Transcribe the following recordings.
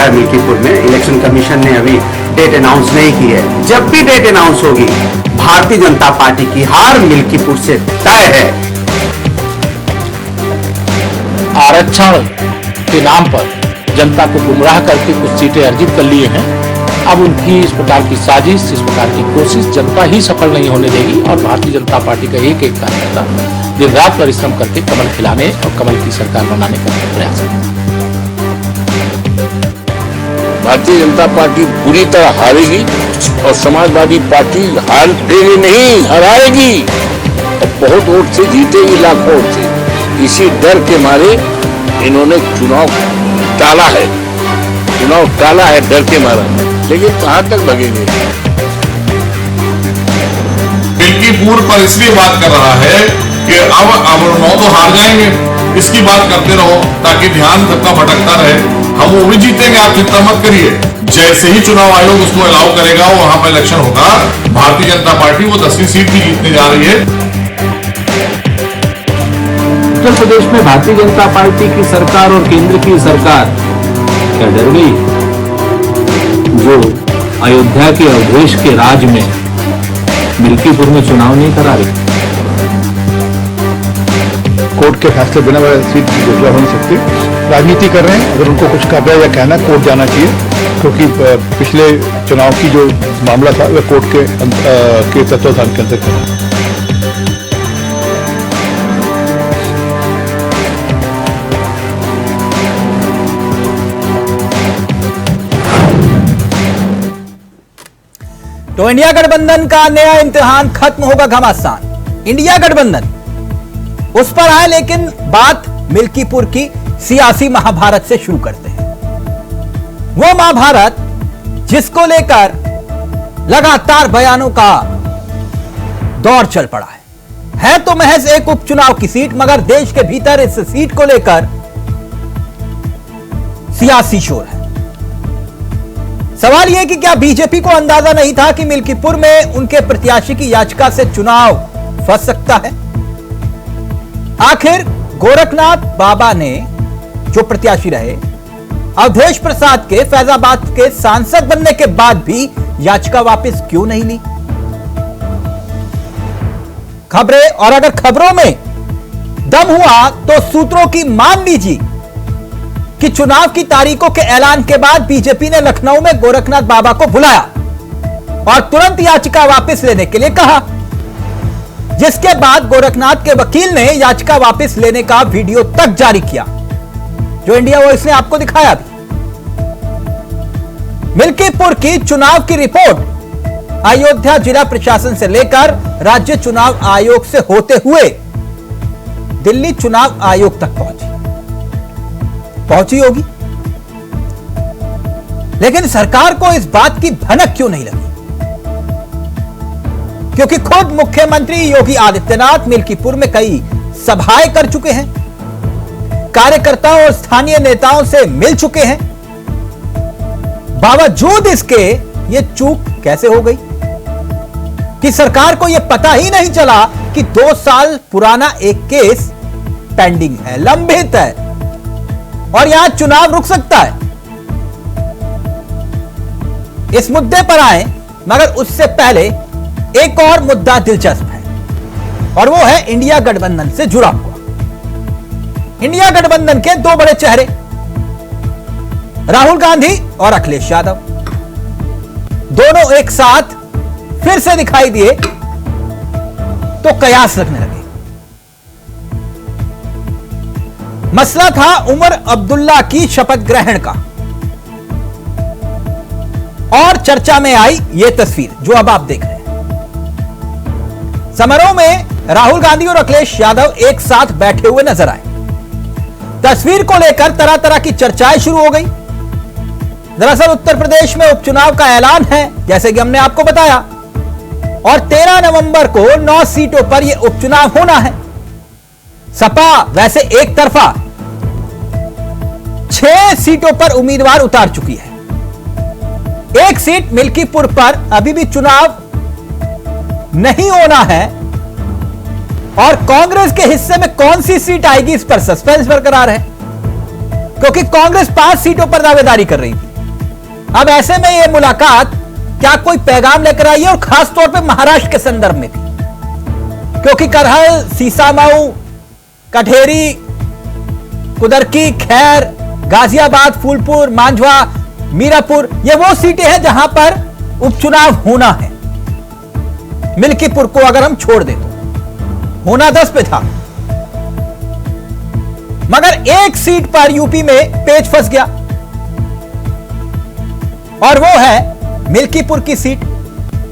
है मिल्कीपुर में। Election commission ने अभी डेट अनाउंस नहीं की है। जब भी डेट अनाउंस होगी, भारतीय जनता पार्टी की हार मिल्कीपुर से तय है। आरक्षण के नाम पर जनता को गुमराह करके कुछ सीटें अर्जित कर लिए हैं। अब उनकी इस प्रकार की साजिश, इस प्रकार की कोशिश जनता ही सफल नहीं होने देगी और भारतीय जनता पार्टी का एक एक कार्यकर्ता दिन रात परिश्रम करके कमल खिलाने और कमल की सरकार बनाने का प्रयास करेगा। भारतीय जनता पार्टी पूरी तरह हारेगी और समाजवादी पार्टी हार देगी नहीं, हराएगी और बहुत वोट से जीतेगी, लाखों वोट से। इसी डर के मारे इन्होंने चुनाव टाला है डर के मारे। लेकिन कहां तक लगेंगे? मिल्कीपुर पर इसलिए बात कर रहा है कि अब 9 तो हार जाएंगे, इसकी बात करते रहो ताकि ध्यान सबका भटकता रहे। हम वो भी जीतेंगे, आप चिंता मत करिए। जैसे ही चुनाव आयोग उसको अलाउ करेगा, वहां पर इलेक्शन होगा, भारतीय जनता पार्टी वो 10वीं सीट भी जीतने जा रही है। उत्तर प्रदेश में भारतीय जनता पार्टी की सरकार और केंद्र की सरकार क्या डर गई? जो अयोध्या के अवधेश के राज में मिल्कीपुर में चुनाव नहीं करा रही। कोर्ट के फैसले बिना सीट की घोषणा हो नहीं सकती। राजनीति कर रहे हैं, अगर उनको कुछ करना या कहना कोर्ट जाना चाहिए, क्योंकि पिछले चुनाव की जो मामला था वह कोर्ट के तत्वाधान के अंदर था। तो इंडिया गठबंधन का नया इम्तिहान खत्म होगा घमासान। इंडिया गठबंधन उस पर आए, लेकिन बात मिल्कीपुर की सियासी महाभारत से शुरू करते हैं। वो महाभारत जिसको लेकर लगातार बयानों का दौर चल पड़ा है तो महज एक उपचुनाव की सीट, मगर देश के भीतर इस सीट को लेकर सियासी शोर है। सवाल यह कि क्या बीजेपी को अंदाजा नहीं था कि मिल्कीपुर में उनके प्रत्याशी की याचिका से चुनाव फंस सकता है? आखिर गोरखनाथ बाबा ने जो प्रत्याशी रहे, अवधेश प्रसाद के फैजाबाद के सांसद बनने के बाद भी याचिका वापस क्यों नहीं ली? खबरें, और अगर खबरों में दम हुआ तो सूत्रों की मान लीजिए कि चुनाव की तारीखों के ऐलान के बाद बीजेपी ने लखनऊ में गोरखनाथ बाबा को बुलाया और तुरंत याचिका वापस लेने के लिए कहा, जिसके बाद गोरखनाथ के वकील ने याचिका वापस लेने का वीडियो तक जारी किया, जो इंडिया वॉइस ने आपको दिखाया भी। मिल्कीपुर की चुनाव की रिपोर्ट अयोध्या जिला प्रशासन से लेकर राज्य चुनाव आयोग से होते हुए दिल्ली चुनाव आयोग तक पहुंची होगी, लेकिन सरकार को इस बात की भनक क्यों नहीं लगी? क्योंकि खुद मुख्यमंत्री योगी आदित्यनाथ मिल्कीपुर में कई सभाएं कर चुके हैं, कार्यकर्ताओं और स्थानीय नेताओं से मिल चुके हैं। बावजूद इसके ये चूक कैसे हो गई कि सरकार को यह पता ही नहीं चला कि 2 साल पुराना एक केस पेंडिंग है, लंबित है और यहां चुनाव रुक सकता है। इस मुद्दे पर आए, मगर उससे पहले एक और मुद्दा दिलचस्प है और वो है इंडिया गठबंधन से जुड़ा हुआ। इंडिया गठबंधन के 2 बड़े चेहरे राहुल गांधी और अखिलेश यादव, दोनों एक साथ फिर से दिखाई दिए तो कयास लगने लगे। मसला था उमर अब्दुल्ला की शपथ ग्रहण का और चर्चा में आई यह तस्वीर जो अब आप देख रहे हैं। समारोह में राहुल गांधी और अखिलेश यादव एक साथ बैठे हुए नजर आए। तस्वीर को लेकर तरह तरह की चर्चाएं शुरू हो गई। दरअसल उत्तर प्रदेश में उपचुनाव का ऐलान है, जैसे कि हमने आपको बताया, और 13 नवंबर को 9 सीटों पर यह उपचुनाव होना है। सपा वैसे एक तरफा 6 सीटों पर उम्मीदवार उतार चुकी है। एक सीट मिल्कीपुर पर अभी भी चुनाव नहीं होना है और कांग्रेस के हिस्से में कौन सी सीट आएगी इस पर सस्पेंस बरकरार है, क्योंकि कांग्रेस 5 सीटों पर दावेदारी कर रही थी। अब ऐसे में यह मुलाकात क्या कोई पैगाम लेकर आई है, और खासतौर पे महाराष्ट्र के संदर्भ में भी, क्योंकि करहल, सीसामऊ, कठेरी, कुदरकी, खैर, गाजियाबाद, फूलपुर, मांझवा, मीरापुर, ये वो सीटें हैं जहां पर उपचुनाव होना है। मिल्कीपुर को अगर हम छोड़ दें तो होना 10 पे था, मगर एक सीट पर यूपी में पेच फंस गया, और वो है मिल्कीपुर की सीट।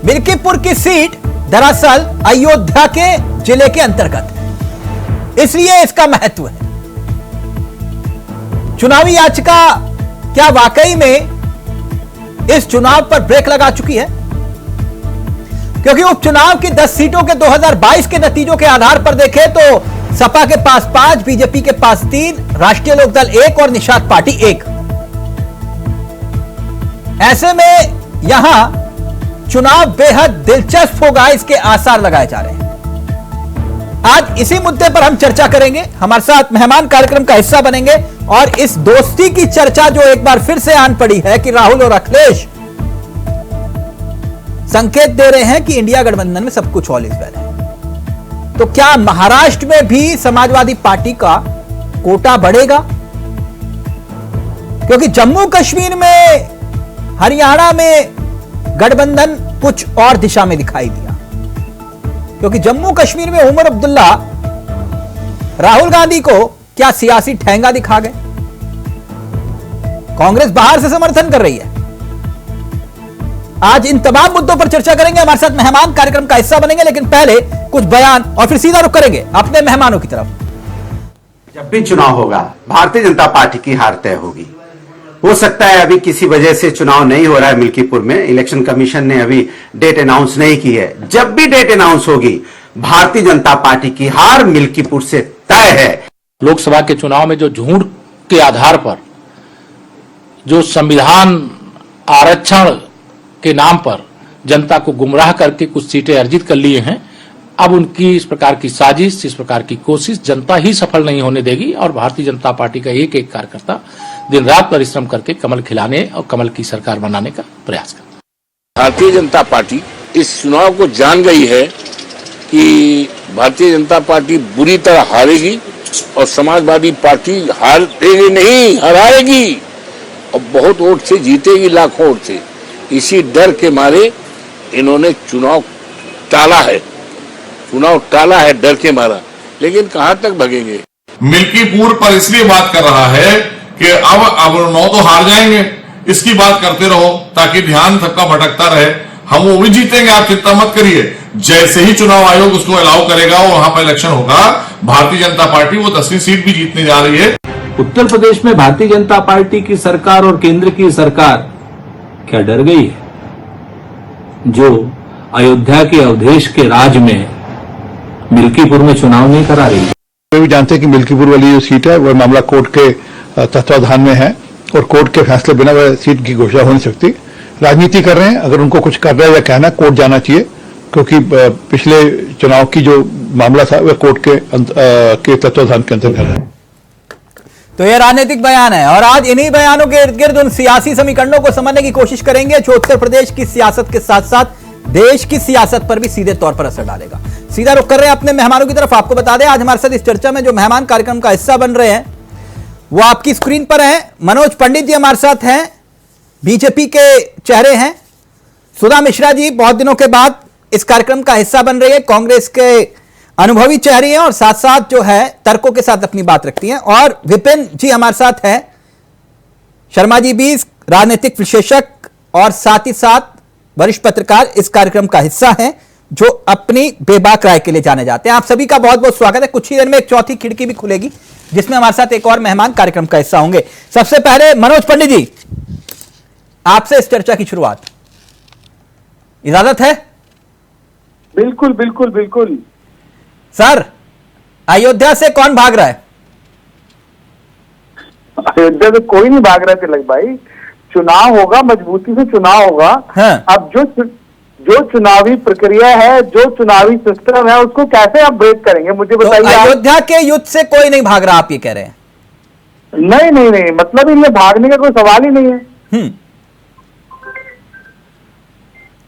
मिल्कीपुर की सीट दरअसल अयोध्या के जिले के अंतर्गत है, इसलिए इसका महत्व है। चुनावी याचिका क्या वाकई में इस चुनाव पर ब्रेक लगा चुकी है? क्योंकि उपचुनाव की 10 सीटों के 2022 के नतीजों के आधार पर देखें तो सपा के पास 5, बीजेपी के पास 3, राष्ट्रीय लोकदल 1 और निषाद पार्टी 1। ऐसे में यहां चुनाव बेहद दिलचस्प होगा, इसके आसार लगाए जा रहे हैं। आज इसी मुद्दे पर हम चर्चा करेंगे। हमारे साथ मेहमान कार्यक्रम का हिस्सा बनेंगे और इस दोस्ती की चर्चा जो एक बार फिर से आन पड़ी है कि राहुल और अखिलेश संकेत दे रहे हैं कि इंडिया गठबंधन में सब कुछ ऑल इज वेल है, तो क्या महाराष्ट्र में भी समाजवादी पार्टी का कोटा बढ़ेगा? क्योंकि जम्मू कश्मीर में, हरियाणा में गठबंधन कुछ और दिशा में दिखाई दिया, क्योंकि जम्मू कश्मीर में उमर अब्दुल्ला राहुल गांधी को क्या सियासी ठेंगा दिखा गए। कांग्रेस बाहर से समर्थन कर रही है। आज इन तमाम मुद्दों पर चर्चा करेंगे। हमारे साथ मेहमान कार्यक्रम का हिस्सा बनेंगे, लेकिन पहले कुछ बयान और फिर सीधा रुख करेंगे अपने मेहमानों की तरफ। जब भी चुनाव होगा भारतीय जनता पार्टी की हार तय होगी। हो सकता है अभी किसी वजह से चुनाव नहीं हो रहा है मिल्कीपुर में, इलेक्शन कमीशन ने अभी डेट अनाउंस नहीं की है। जब भी डेट अनाउंस होगी भारतीय जनता पार्टी की हार मिल्कीपुर से तय है। लोकसभा के चुनाव में जो झूठ के आधार पर जो संविधान आरक्षण के नाम पर जनता को गुमराह करके कुछ सीटें अर्जित कर लिए हैं, अब उनकी इस प्रकार की साजिश, इस प्रकार की कोशिश जनता ही सफल नहीं होने देगी और भारतीय जनता पार्टी का एक एक कार्यकर्ता दिन रात परिश्रम करके कमल खिलाने और कमल की सरकार बनाने का प्रयास करता। भारतीय जनता पार्टी इस चुनाव को जान गई है कि भारतीय जनता पार्टी बुरी तरह हारेगी और समाजवादी पार्टी हारेगी नहीं, हराएगी और बहुत वोट से जीतेगी, लाखों वोट से। इसी डर के मारे इन्होंने चुनाव टाला है डर के मारा, लेकिन कहां तक भगेंगे। मिल्कीपुर पर इसलिए बात कर रहा है कि अब 9 तो हार जाएंगे, इसकी बात करते रहो ताकि ध्यान सबका भटकता रहे। हम वो भी जीतेंगे, आप चिंता मत करिए। जैसे ही चुनाव आयोग उसको अलाउ करेगा और वहां पर इलेक्शन होगा, भारतीय जनता पार्टी वो 10वीं सीट भी जीतने जा रही है। उत्तर प्रदेश में भारतीय जनता पार्टी की सरकार और केंद्र की सरकार क्या डर गई है? जो अयोध्या के अवधेश के राज में मिल्कीपुर में चुनाव नहीं करा रही। वे भी जानते हैं कि मिल्कीपुर वाली जो सीट है वह मामला कोर्ट के तत्वाधान में है और कोर्ट के फैसले बिना वह सीट की घोषणा हो नहीं सकती। राजनीति कर रहे हैं, अगर उनको कुछ करना या कहना कोर्ट जाना चाहिए, क्योंकि पिछले चुनाव की जो मामला था वह कोर्ट के तत्वाधान के अंतर्गत है। तो यह राजनीतिक बयान है और आज इन्हीं बयानों के इर्द गिर्द उन सियासी समीकरणों को समझने की कोशिश करेंगे जो उत्तर प्रदेश की सियासत के साथ साथ देश की सियासत पर भी सीधे तौर पर असर डालेगा। सीधा रुख कर रहे हैं अपने मेहमानों की तरफ। आपको बता दें आज हमारे साथ इस चर्चा में जो मेहमान कार्यक्रम का हिस्सा बन रहे हैं वो आपकी स्क्रीन पर हैं। मनोज पंडित जी हमारे साथ हैं, बीजेपी के चेहरे हैं। सुधा मिश्रा जी बहुत दिनों के बाद इस कार्यक्रम का हिस्सा बन रही है, कांग्रेस के अनुभवी चेहरे हैं और साथ साथ जो है तर्कों के साथ अपनी बात रखती हैं। और विपिन जी हमारे साथ हैं, शर्मा जी भी राजनीतिक विश्लेषक और साथ ही साथ वरिष्ठ पत्रकार इस कार्यक्रम का हिस्सा हैं जो अपनी बेबाक राय के लिए जाने जाते हैं। आप सभी का बहुत बहुत स्वागत है। कुछ ही देर में एक चौथी खिड़की भी खुलेगी जिसमें हमारे साथ एक और मेहमान कार्यक्रम का हिस्सा होंगे। सबसे पहले मनोज पंडित जी, आपसे इस चर्चा की शुरुआत, इजाजत है? बिल्कुल बिल्कुल बिल्कुल सर, अयोध्या से कौन भाग रहा है? अयोध्या से कोई नहीं भाग रहा तिलक भाई। चुनाव होगा, मजबूती से चुनाव होगा। हाँ। अब जो चुनावी प्रक्रिया है, जो चुनावी सिस्टम है, उसको कैसे आप ब्रेक करेंगे मुझे बताइए। तो अयोध्या के युद्ध से कोई नहीं भाग रहा, आप ये कह रहे हैं? नहीं नहीं नहीं, मतलब इनमें भागने का कोई सवाल ही नहीं है।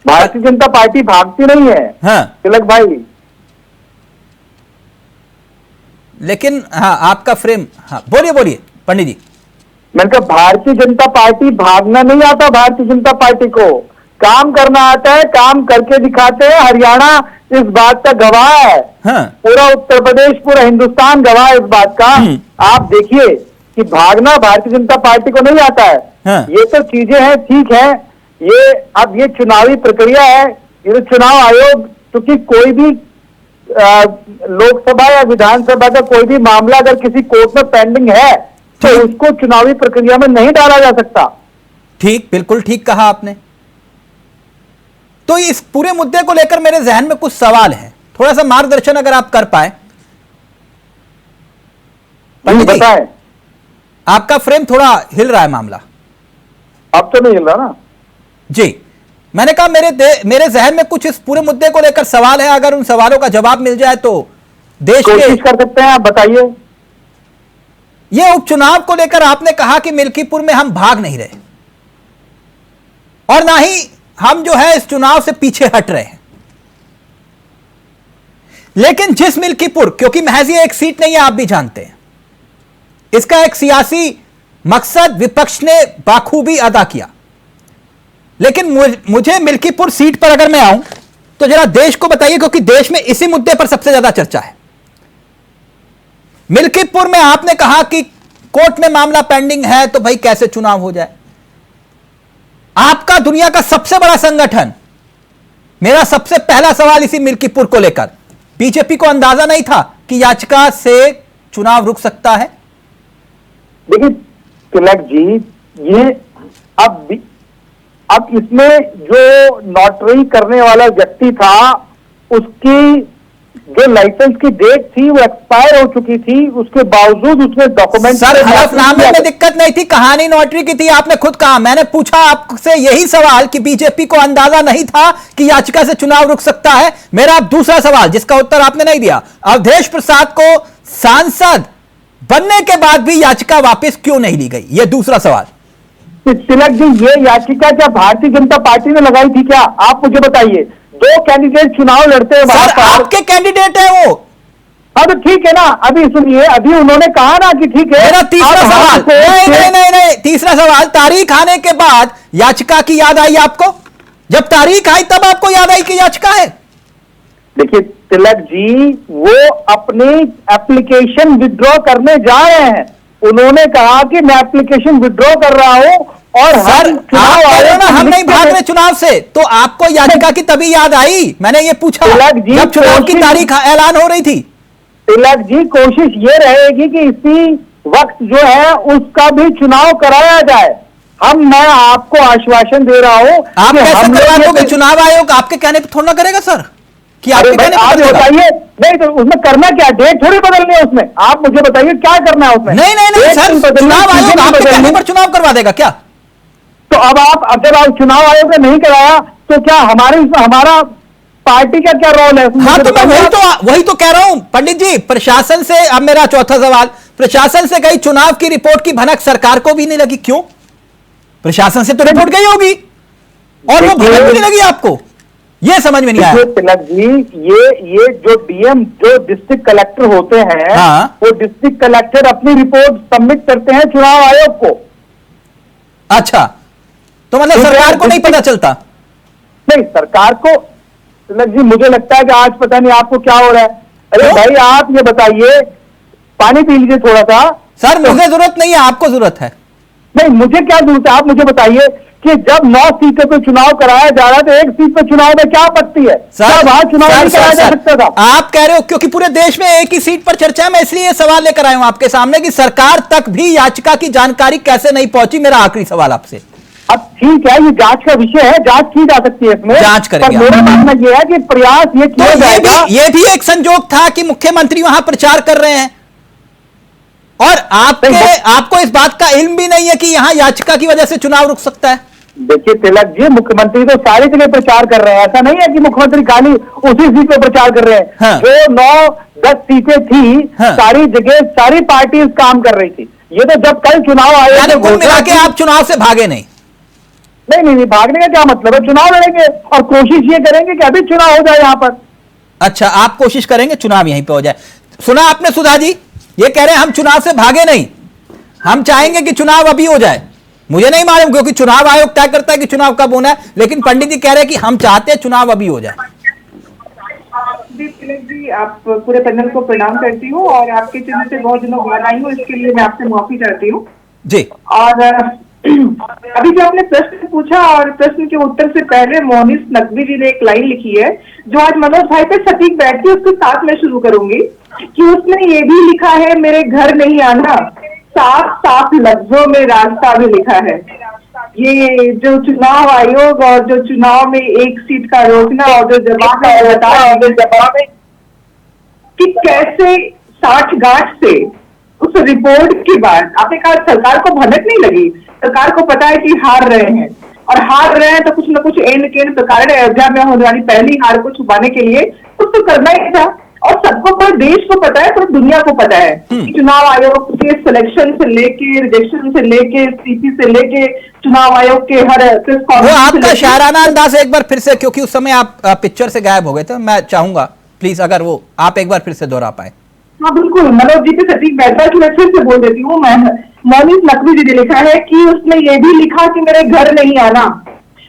भारतीय जनता पार्टी भागती नहीं है हाँ तिलक भाई। लेकिन हाँ आपका फ्रेम, हाँ बोलिए बोलिए पंडित जी। मैंने कहा भारतीय जनता पार्टी भागना नहीं आता, भारतीय जनता पार्टी को काम करना आता है, काम करके दिखाते हैं। हरियाणा इस बात का गवाह है, हाँ पूरा उत्तर प्रदेश, पूरा हिंदुस्तान गवाह है इस बात का। आप देखिए कि भागना भारतीय जनता पार्टी को नहीं आता है। हाँ। ये तो चीजें हैं, ठीक है। ये अब ये चुनावी प्रक्रिया है, ये तो चुनाव आयोग, क्योंकि कोई भी लोकसभा या विधानसभा का कोई भी मामला अगर किसी कोर्ट में पेंडिंग है तो उसको चुनावी प्रक्रिया में नहीं डाला जा सकता। ठीक, बिल्कुल ठीक कहा आपने। तो इस पूरे मुद्दे को लेकर मेरे जहन में कुछ सवाल हैं, थोड़ा सा मार्गदर्शन अगर आप कर पाए। पंडित जी, बताएं। आपका फ्रेम थोड़ा हिल रहा है मामला। अब तो नहीं हिल रहा ना जी, मैंने कहा मेरे जहन में कुछ इस पूरे मुद्दे को लेकर सवाल है, अगर उन सवालों का जवाब मिल जाए तो देश कोशिश कर सकते हैं। आप बताइए। ये उपचुनाव को लेकर आपने कहा कि मिल्कीपुर में हम भाग नहीं रहे और ना ही हम जो है इस चुनाव से पीछे हट रहे हैं, लेकिन जिस मिल्कीपुर, क्योंकि महज ये एक सीट नहीं है, आप भी जानते हैं, इसका एक सियासी मकसद विपक्ष ने बाखूबी अदा किया। लेकिन मुझे मिल्कीपुर सीट पर अगर मैं आऊं तो जरा देश को बताइए, क्योंकि देश में इसी मुद्दे पर सबसे ज्यादा चर्चा है। मिल्कीपुर में आपने कहा कि कोर्ट में मामला पेंडिंग है तो भाई कैसे चुनाव हो जाए। आपका दुनिया का सबसे बड़ा संगठन, मेरा सबसे पहला सवाल इसी मिल्कीपुर को लेकर, बीजेपी को अंदाजा नहीं था कि याचिका से चुनाव रुक सकता है? देखिए तिलक जी, ये अब इसमें जो नोटरी करने वाला व्यक्ति था उसकी जो लाइसेंस की डेट थी वो एक्सपायर हो चुकी थी, उसके बावजूद उसने डॉक्यूमेंट। सर हलफनामे में दिक्कत नहीं थी, कहानी नोटरी की थी, आपने खुद कहा। मैंने पूछा आपसे यही सवाल कि बीजेपी को अंदाजा नहीं था कि याचिका से चुनाव रुक सकता है। मेरा अब दूसरा सवाल, जिसका उत्तर आपने नहीं दिया, अवधेश प्रसाद को सांसद बनने के बाद भी याचिका वापस क्यों नहीं ली गई? यह दूसरा सवाल। तिलक जी, ये याचिका क्या भारतीय जनता पार्टी ने लगाई थी क्या? आप मुझे बताइए। दो कैंडिडेट चुनाव लड़ते हैं वहां सर, पर। आपके कैंडिडेट है वो। हाँ तो ठीक है ना, अभी सुनिए, अभी उन्होंने कहा ना कि ठीक है। मेरा तीसरा सवाल, नहीं, तीसरा सवाल, तारीख आने के बाद याचिका की याद आई आपको? जब तारीख आई तब आपको याद आई कि याचिका है? देखिए तिलक जी, वो अपनी एप्लीकेशन विड्रॉ करने जा रहे हैं। उन्होंने कहा कि मैं एप्लीकेशन विड्रॉ कर रहा हूं और सर आप कह रहे हो ना हम नहीं भाग रहे चुनाव से, तो आपको याचिका की तभी याद आई? मैंने ये पूछा जब चुनाव की तारीख ऐलान हो रही थी। तिलक जी, कोशिश ये रहेगी कि इसी वक्त जो है उसका भी चुनाव कराया जाए। मैं आपको आश्वासन दे रहा हूं। आप कैसे करवा दोगे? चुनाव आयोग आपके कहने पर थोड़ा ना करेगा सर, कि आपके कहने आप बताइए। नहीं तो उसमें करना क्या, डेट थोड़ी बदलनी है उसमें। आप मुझे बताइए क्या करना है उसमें। नहीं सर, चुनाव आयोग आपके कहने पर चुनाव करवा देगा क्या? तो अब जब आप चुनाव आयोग ने नहीं कराया तो क्या हमारा पार्टी का क्या रोल है? हाँ तो मैं वही तो कह रहा हूं पंडित जी। प्रशासन से, अब मेरा चौथा सवाल, प्रशासन से गई चुनाव की रिपोर्ट की भनक सरकार को भी नहीं लगी, क्यों? प्रशासन से तो रिपोर्ट गई होगी और वो भनक भी नहीं लगी आपको, ये समझ में नहीं आया। तिलक जी, ये जो डीएम, जो डिस्ट्रिक्ट कलेक्टर होते हैं, हाँ। वो डिस्ट्रिक्ट कलेक्टर अपनी रिपोर्ट सबमिट करते हैं चुनाव आयोग को। अच्छा, तो मतलब सरकार को नहीं पता चलता? नहीं, सरकार को तिलक जी मुझे लगता है कि आज पता नहीं आपको क्या हो रहा है। अरे भाई आप ये बताइए, पानी पी लीजिए थोड़ा सा। सर मुझे जरूरत नहीं है, आपको जरूरत है। नहीं, मुझे क्या जरूरत है? आप मुझे बताइए कि जब 9 सीटों पर चुनाव कराया जा रहा है तो एक सीट पर चुनाव में क्या आपत्ति है? सर वहां चुनाव नहीं कराया जा सकता था? आप कह रहे हो क्योंकि पूरे देश में एक ही सीट पर चर्चा है, मैं इसलिए सवाल लेकर आया हूं आपके सामने कि सरकार तक भी याचिका की जानकारी कैसे नहीं पहुंची। मेरा आखिरी सवाल आपसे। अब ठीक है, ये जांच का विषय है, जांच की जा सकती है इसमें, जांच करेंगे। पर मेरा मानना यह है कि प्रयास ये किया जाएगा। ये भी एक संजोग था कि मुख्यमंत्री वहां प्रचार कर रहे हैं और आपको इस बात का इल्म भी नहीं है कि यहां याचिका की वजह से चुनाव रुक सकता है। देखिए तिलक जी, मुख्यमंत्री तो सारी जगह प्रचार कर रहे हैं। ऐसा नहीं है कि मुख्यमंत्री खाली उसी सीट पर प्रचार कर रहे हैं। हाँ। जो 9-10 सीटें थी, हाँ। सारी जगह सारी पार्टी काम कर रही थी। ये तो जब कल चुनाव आयोग कुल मिला के आप चुनाव से भागे नहीं? नहीं, भागने का क्या मतलब है? चुनाव लड़ेंगे और कोशिश ये करेंगे कि अभी चुनाव हो जाए यहाँ पर। अच्छा, आप कोशिश करेंगे चुनाव यहीं पे हो जाए। सुना आपने सुधा जी, ये कह रहे हैं हम चुनाव से भागे नहीं, हम चाहेंगे कि चुनाव अभी हो जाए। मुझे नहीं मालूम क्योंकि चुनाव आयोग तय करता है कि चुनाव कब होना है, लेकिन पंडित जी कह रहे हैं कि हम चाहते हैं चुनाव अभी हो जाए। तिलक जी, आप पूरे पैनल को प्रणाम करती हूँ और आपके चैनल से बहुत दिनों बाद आई हूँ, इसके लिए मैं आपसे माफी चाहती हूँ जी। और अभी जो आपने प्रश्न पूछा और प्रश्न के उत्तर से पहले मोहनीश नकवी जी ने एक लाइन लिखी है जो आज मनोज भाई पे सटीक बैठती है, उसके साथ मैं शुरू करूंगी कि उसने ये भी लिखा है मेरे घर नहीं आना, साफ साफ लफ्जों में रास्ता भी लिखा है। ये जो चुनाव आयोग और जो चुनाव में एक सीट का रोकना और जो जवाब है कि कैसे 60-गांठ से उस रिपोर्ट के बाद आपने कहा सरकार को भनक नहीं लगी, सरकार को पता है कि हार रहे हैं और हार रहे हैं तो कुछ न कुछ एन केन प्रकार अयोध्या में होने वाली पहली हार को छुपाने के लिए कुछ तो करना ही था। और सबको, पूरे देश को पता है, पूरी दुनिया को पता है कि चुनाव आयोग के सिलेक्शन से लेके, रिजेक्शन से लेके, सीपी से लेके, चुनाव आयोग के हर प्रेस वो आपका शायराना अंदाज एक बार फिर से, क्योंकि उस समय आप पिक्चर से गायब हो गए थे, मैं चाहूंगा प्लीज अगर वो आप एक बार फिर से दोहरा पाए। हाँ बिल्कुल, मनोज जी पे सटीक बैठा कि मैं फिर से बोल देती हूँ। मैं मोहनीश नकवी जी ने लिखा है कि उसने ये भी लिखा कि मेरे घर नहीं आना,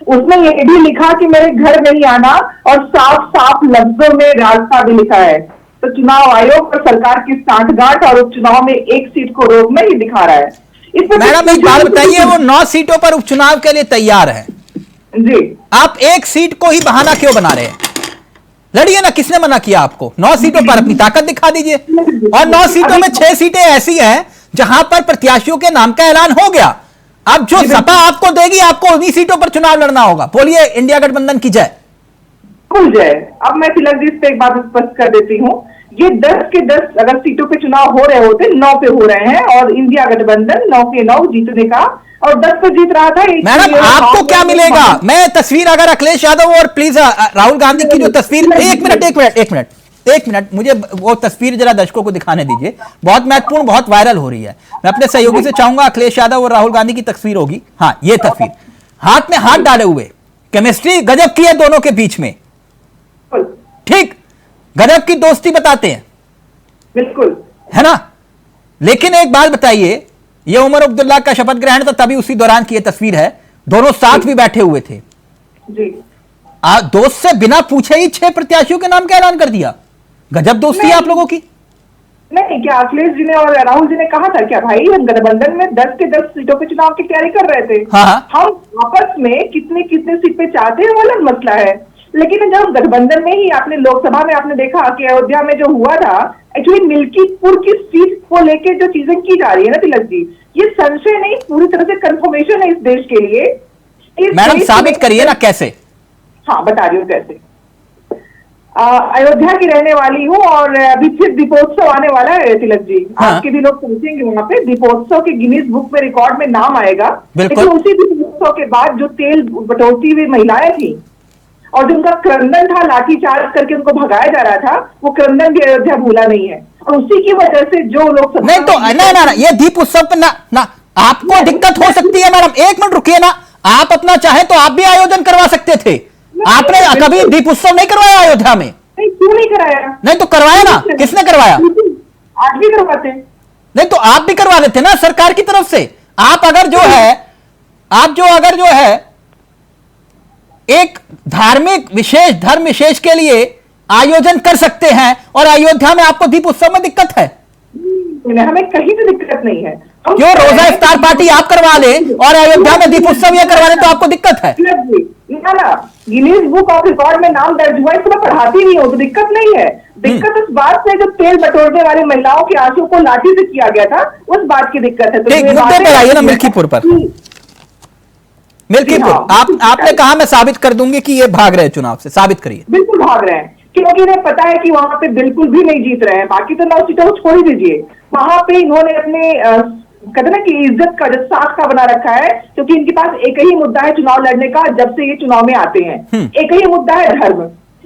उसने ये भी लिखा कि मेरे घर नहीं आना और साफ साफ लफ्जों में रास्ता भी लिखा है। तो चुनाव आयोग और सरकार की सांठगांठ और उपचुनाव में एक सीट को रोकना ही दिखा रहा है। मैडम एक बात बताइए, वो 9 सीटों पर उपचुनाव के लिए तैयार है जी, आप एक सीट को ही बहाना क्यों बना रहे हैं? लड़िए ना, किसने मना किया आपको? 9 सीटों पर अपनी ताकत दिखा दीजिए। और 9 सीटों में 6 सीटें ऐसी हैं जहां पर प्रत्याशियों के नाम का ऐलान हो गया। अब जो सपा आपको देगी, आपको उन्हीं सीटों पर चुनाव लड़ना होगा। बोलिए इंडिया गठबंधन की जय। खुल जाए। अब मैं तिलक जी से एक बात स्पष्ट कर देती हूँ, ये 10 के 10 अगर सीटों पे चुनाव हो रहे होते, 9 पे हो रहे हैं और इंडिया गठबंधन 9 के 9 जीतने का और 10 पे जीत रहा था। मैडम आपको क्या मिलेगा? मैं तस्वीर अगर अखिलेश यादव और प्लीज राहुल गांधी की जो तस्वीर, एक मिनट मुझे वो तस्वीर जरा दर्शकों को दिखाने दीजिए, बहुत महत्वपूर्ण, बहुत वायरल हो रही है। मैं अपने सहयोगी से चाहूंगा अखिलेश यादव और राहुल गांधी की तस्वीर होगी। हाँ, ये तस्वीर, हाथ में हाथ डाले हुए, केमिस्ट्री गजब की है दोनों के बीच में, ठीक, गजब की दोस्ती बताते हैं, बिल्कुल है ना। लेकिन एक बात बताइए, ये उमर अब्दुल्ला का शपथ ग्रहण था, तभी उसी दौरान की ये तस्वीर है, दोनों साथ भी बैठे हुए थे जी। दोस्त से बिना पूछे ही 6 प्रत्याशियों के नाम का ऐलान कर दिया। गजब दोस्ती है आप लोगों की। नहीं, क्या अखिलेश जी ने और राहुल जी ने कहा था क्या भाई हम गठबंधन में 10 के 10 सीटों पे चुनाव की तैयारी कर रहे थे? हाँ। हम आपस में कितने सीट पे चाहते हैं वो अलग मसला है, लेकिन जब गठबंधन में ही आपने लोकसभा में आपने देखा कि अयोध्या में जो हुआ था, एक्चुअली मिल्कीपुर की सीट को लेके जो चीजें की जा रही है ना तिलक जी, ये संशय नहीं, पूरी तरह से कंफर्मेशन है इस देश के लिए। मैडम साबित करिए ना कैसे। हाँ बता रही हूँ कैसे। अयोध्या की रहने वाली हूँ और अभी फिर दीपोत्सव आने वाला है तिलक जी। हाँ। आपके भी लोग पहुंचेंगे वहाँ पे, दीपोत्सव के गिनीज बुक में रिकॉर्ड में नाम आएगा। बिल्कुल। लेकिन उसी दीपोत्सव के बाद जो तेल बटोरती हुई महिलाएं थी और जो उनका क्रंदन था, लाठीचार्ज करके उनको भगाया जा रहा था, वो क्रंदन भी अयोध्या भूला नहीं है और उसी की वजह से जो लोग नहीं तो ना ये दीप उत्सव पे ना आपको दिक्कत हो सकती है। मैडम एक मिनट रुकिए ना, आप अपना चाहे तो आप भी आयोजन करवा सकते थे। आपने कभी दीप उत्सव नहीं करवाया अयोध्या में? नहीं, क्यों नहीं कराया? नहीं तो करवाया ना, किसने करवाया? आज भी करवाते। नहीं तो आप भी करवा लेते ना सरकार की तरफ से। आप अगर जो है एक धार्मिक विशेष, धर्म विशेष के लिए आयोजन कर सकते हैं और अयोध्या में आपको दीप उत्सव में दिक्कत है? हमें कहीं भी दिक्कत नहीं है। क्यों रोजा इफ्तार पार्टी आप करवा ले और अयोध्या में दीप उत्सव ये करवा ले तो आपको दिक्कत है? ना गिनीज बुक ऑफ रिकॉर्ड में नाम दर्ज हुआ, इसको मैं पढ़ाती नहीं हूँ तो दिक्कत नहीं है। दिक्कत उस बात से जो तेल बटोरने वाली महिलाओं के आंसू को लाठी से किया गया था, उस बात की दिक्कत है। ठीक, मुद्दे पर आइए ना, मिल्कीपुर पर। मिल्कीपुर आपने कहा मैं साबित कर दूंगी कि ये भाग रहे चुनाव से, साबित करिए। बिल्कुल भाग रहे हैं, क्योंकि इन्हें पता है कि वहां पे बिल्कुल भी नहीं जीत रहे हैं। बाकी तो 9 सीटों को छोड़ ही दीजिए, वहां पे इन्होंने अपने कहते ना कि इज्जत का जो साख का बना रखा है, क्योंकि इनके पास एक ही मुद्दा है चुनाव लड़ने का। जब से ये चुनाव में आते हैं, एक ही मुद्दा है धर्म,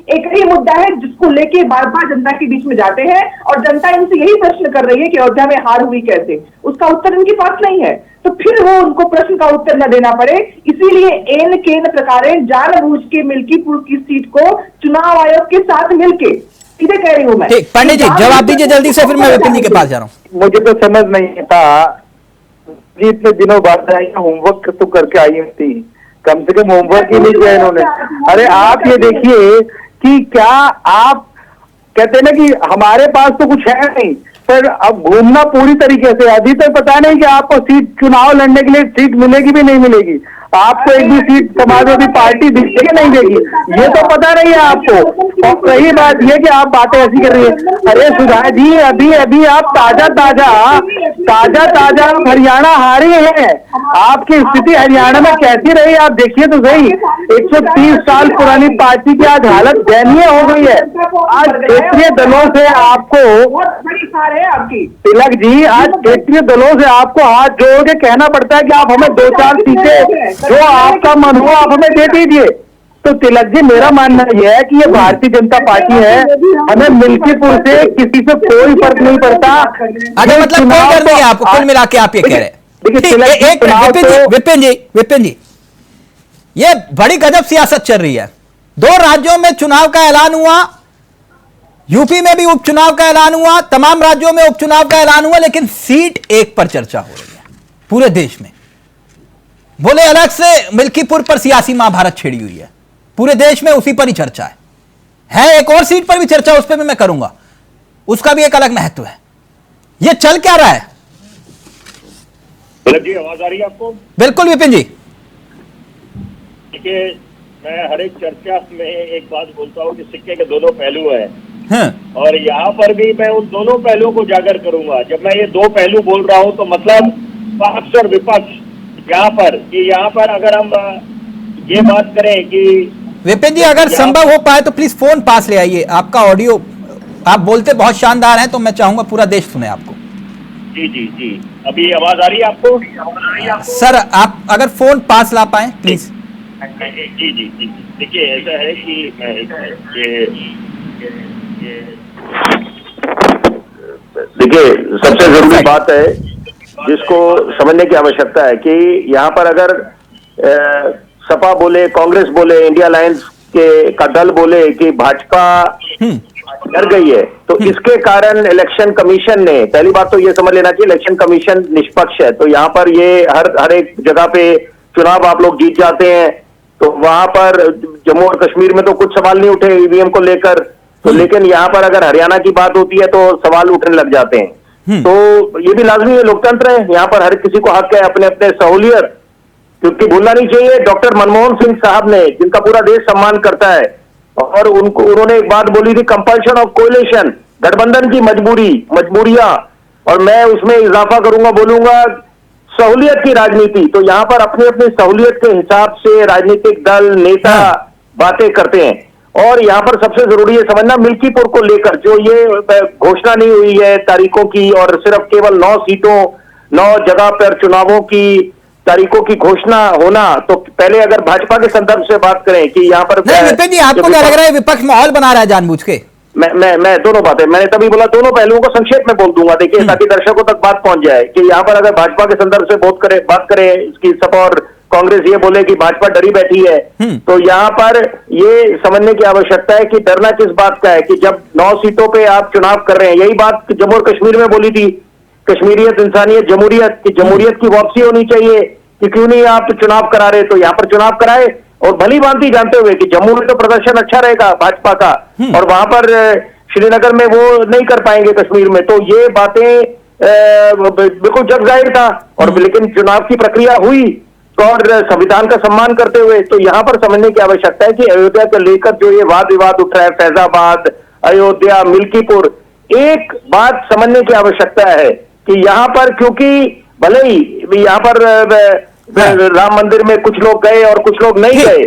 एक ही मुद्दा है जिसको लेके बार बार जनता के बीच में जाते हैं और जनता इनसे यही प्रश्न कर रही है कि अयोध्या में हार हुई कैसे, उसका उत्तर इनके पास नहीं है। तो फिर वो उनको प्रश्न का उत्तर न देना पड़े, इसीलिए एन केन प्रकारे जानबूझ के मिल्कीपुर की सीट को चुनाव आयोग के साथ मिलके, सीधे कह रही हूं मैं। ठीक, पंडित जी जवाब दीजिए जल्दी से, फिर मैं विपिन जी के पास जा रहा हूं। मुझे तो समझ नहीं था जी, इतने दिनों बाद आई, होमवर्क तो करके आई थी, कम से कम होमवर्क ही नहीं किया इन्होंने। अरे आप ये देखिए कि क्या आप कहते हैं ना कि हमारे पास तो कुछ है नहीं, पर अब घूमना पूरी तरीके से, अभी तक पता नहीं कि आपको सीट, चुनाव लड़ने के लिए सीट मिलेगी भी नहीं मिलेगी, आपको एक भी सीट समाजवादी पार्टी देगी कि नहीं देगी, ये तो पता नहीं है आपको। और रही बात ये कि आप बातें ऐसी कर रही है, अरे सुधा जी अभी अभी आप ताजा ताजा हरियाणा हारे हैं, आपकी स्थिति हरियाणा में कैसी रही आप देखिए तो सही। 130 साल पुरानी पार्टी की आज हालत दयनीय हो गई है। आज क्षेत्रीय दलों से आपको, आपकी तिलक जी, आज क्षेत्रीय दलों से आपको हाथ जोड़ के कहना पड़ता है कि आप हमें 2-4 सीटें जो आपका मन हो आप हमें दे दीजिए। तो तिलक जी मेरा मानना यह है कि ये भारतीय जनता पार्टी है, हमें मिल्कीपुर से किसी से कोई फर्क नहीं पड़ता। अच्छा, मतलब कोई डर नहीं है आपको, कुल मिला के आप ये कह रहे हैं। विपिन जी, ये बड़ी गजब सियासत चल रही है। 2 राज्यों में चुनाव का ऐलान हुआ, यूपी में भी उपचुनाव का ऐलान हुआ, तमाम राज्यों में उपचुनाव का ऐलान हुआ, लेकिन सीट एक पर चर्चा हो रही है पूरे देश में। बोले अलग से मिल्कीपुर पर सियासी महाभारत छिड़ी हुई है, पूरे देश में उसी पर ही चर्चा है एक और सीट पर भी चर्चा, उस पर भी मैं करूंगा, उसका भी एक अलग महत्व है। यह चल क्या रहा है? जी आवाज आ रही है आपको? बिल्कुल विपिन जी। देखिए, मैं हर एक चर्चा में एक बात बोलता हूँ कि सिक्के के दोनों पहलू हैं, और यहाँ पर भी मैं उन दोनों पहलुओं को उजागर करूंगा। जब मैं ये 2 पहलू बोल रहा हूँ तो मतलब पक्ष और विपक्ष, यहाँ पर अगर हम ये बात करें कि विपिन जी अगर संभव हो पाए तो प्लीज फोन पास ले आइए, आपका ऑडियो, आप बोलते बहुत शानदार हैं, तो मैं चाहूंगा पूरा देश सुने आपको। जी अभी आवाज आ रही है आपको? सर आप अगर फोन पास ला पाए प्लीज। जी देखिए, ऐसा है कि देखिए सबसे जरूरी बात है जिसको समझने की आवश्यकता है कि यहाँ पर अगर सपा बोले, कांग्रेस बोले, इंडिया अलायंस का दल बोले कि भाजपा डर गई है, तो इसके कारण इलेक्शन कमीशन ने, पहली बात तो ये समझ लेना चाहिए इलेक्शन कमीशन निष्पक्ष है। तो यहाँ पर ये हर एक जगह पे चुनाव आप लोग जीत जाते हैं, तो वहां पर जम्मू और कश्मीर में तो कुछ सवाल नहीं उठे ईवीएम को लेकर, तो लेकिन यहाँ पर अगर हरियाणा की बात होती है तो सवाल उठने लग जाते हैं। तो ये भी लाजमी है, लोकतंत्र है, यहाँ पर हर किसी को हक है अपने अपने सहूलियत, क्योंकि भूलना नहीं चाहिए डॉक्टर मनमोहन सिंह साहब ने, जिनका पूरा देश सम्मान करता है, और उन्होंने एक बात बोली थी, कंपल्शन ऑफ कोएलिशन, गठबंधन की मजबूरियां, और मैं उसमें इजाफा करूंगा, बोलूंगा सहूलियत की राजनीति। तो यहाँ पर अपनी अपनी सहूलियत के हिसाब से राजनीतिक दल नेता बातें करते हैं, और यहाँ पर सबसे जरूरी है समझना मिल्कीपुर को लेकर जो ये घोषणा नहीं हुई है तारीखों की, और सिर्फ केवल 9 सीटों 9 जगह पर चुनावों की तारीखों की घोषणा होना। तो पहले अगर भाजपा के संदर्भ से बात करें कि यहाँ पर विपिन जी आपको क्या लग रहा है विपक्ष माहौल बना रहा है जानबूझ के? मैं दोनों बातें, मैंने तभी बोला दोनों पहलुओं को संक्षेप में बोल दूंगा, देखिए ताकि दर्शकों तक बात पहुंच जाए कि यहाँ पर अगर भाजपा के संदर्भ से बात करें इसकी, सपा और कांग्रेस ये बोले कि भाजपा डरी बैठी है, तो यहाँ पर ये समझने की आवश्यकता है कि डरना किस बात का है कि जब 9 सीटों पे आप चुनाव कर रहे हैं। यही बात जम्मू और कश्मीर में बोली थी, कश्मीरियत, इंसानियत, जमहूरियत की वापसी होनी चाहिए कि क्यों नहीं आप चुनाव करा रहे, तो यहाँ पर चुनाव कराए, और भली भांति जानते हुए कि जम्मू में तो प्रदर्शन अच्छा रहेगा भाजपा का, और वहां पर श्रीनगर में वो नहीं कर पाएंगे कश्मीर में, तो ये बातें बिल्कुल जग जाहिर था। और लेकिन चुनाव की प्रक्रिया हुई और संविधान का सम्मान करते हुए, तो यहाँ पर समझने की आवश्यकता है कि अयोध्या को लेकर जो ये वाद विवाद उठ रहा है, फैजाबाद, अयोध्या, मिल्कीपुर, एक बात समझने की आवश्यकता है कि यहाँ पर क्योंकि भले ही यहाँ पर राम मंदिर में कुछ लोग गए और कुछ लोग नहीं गए,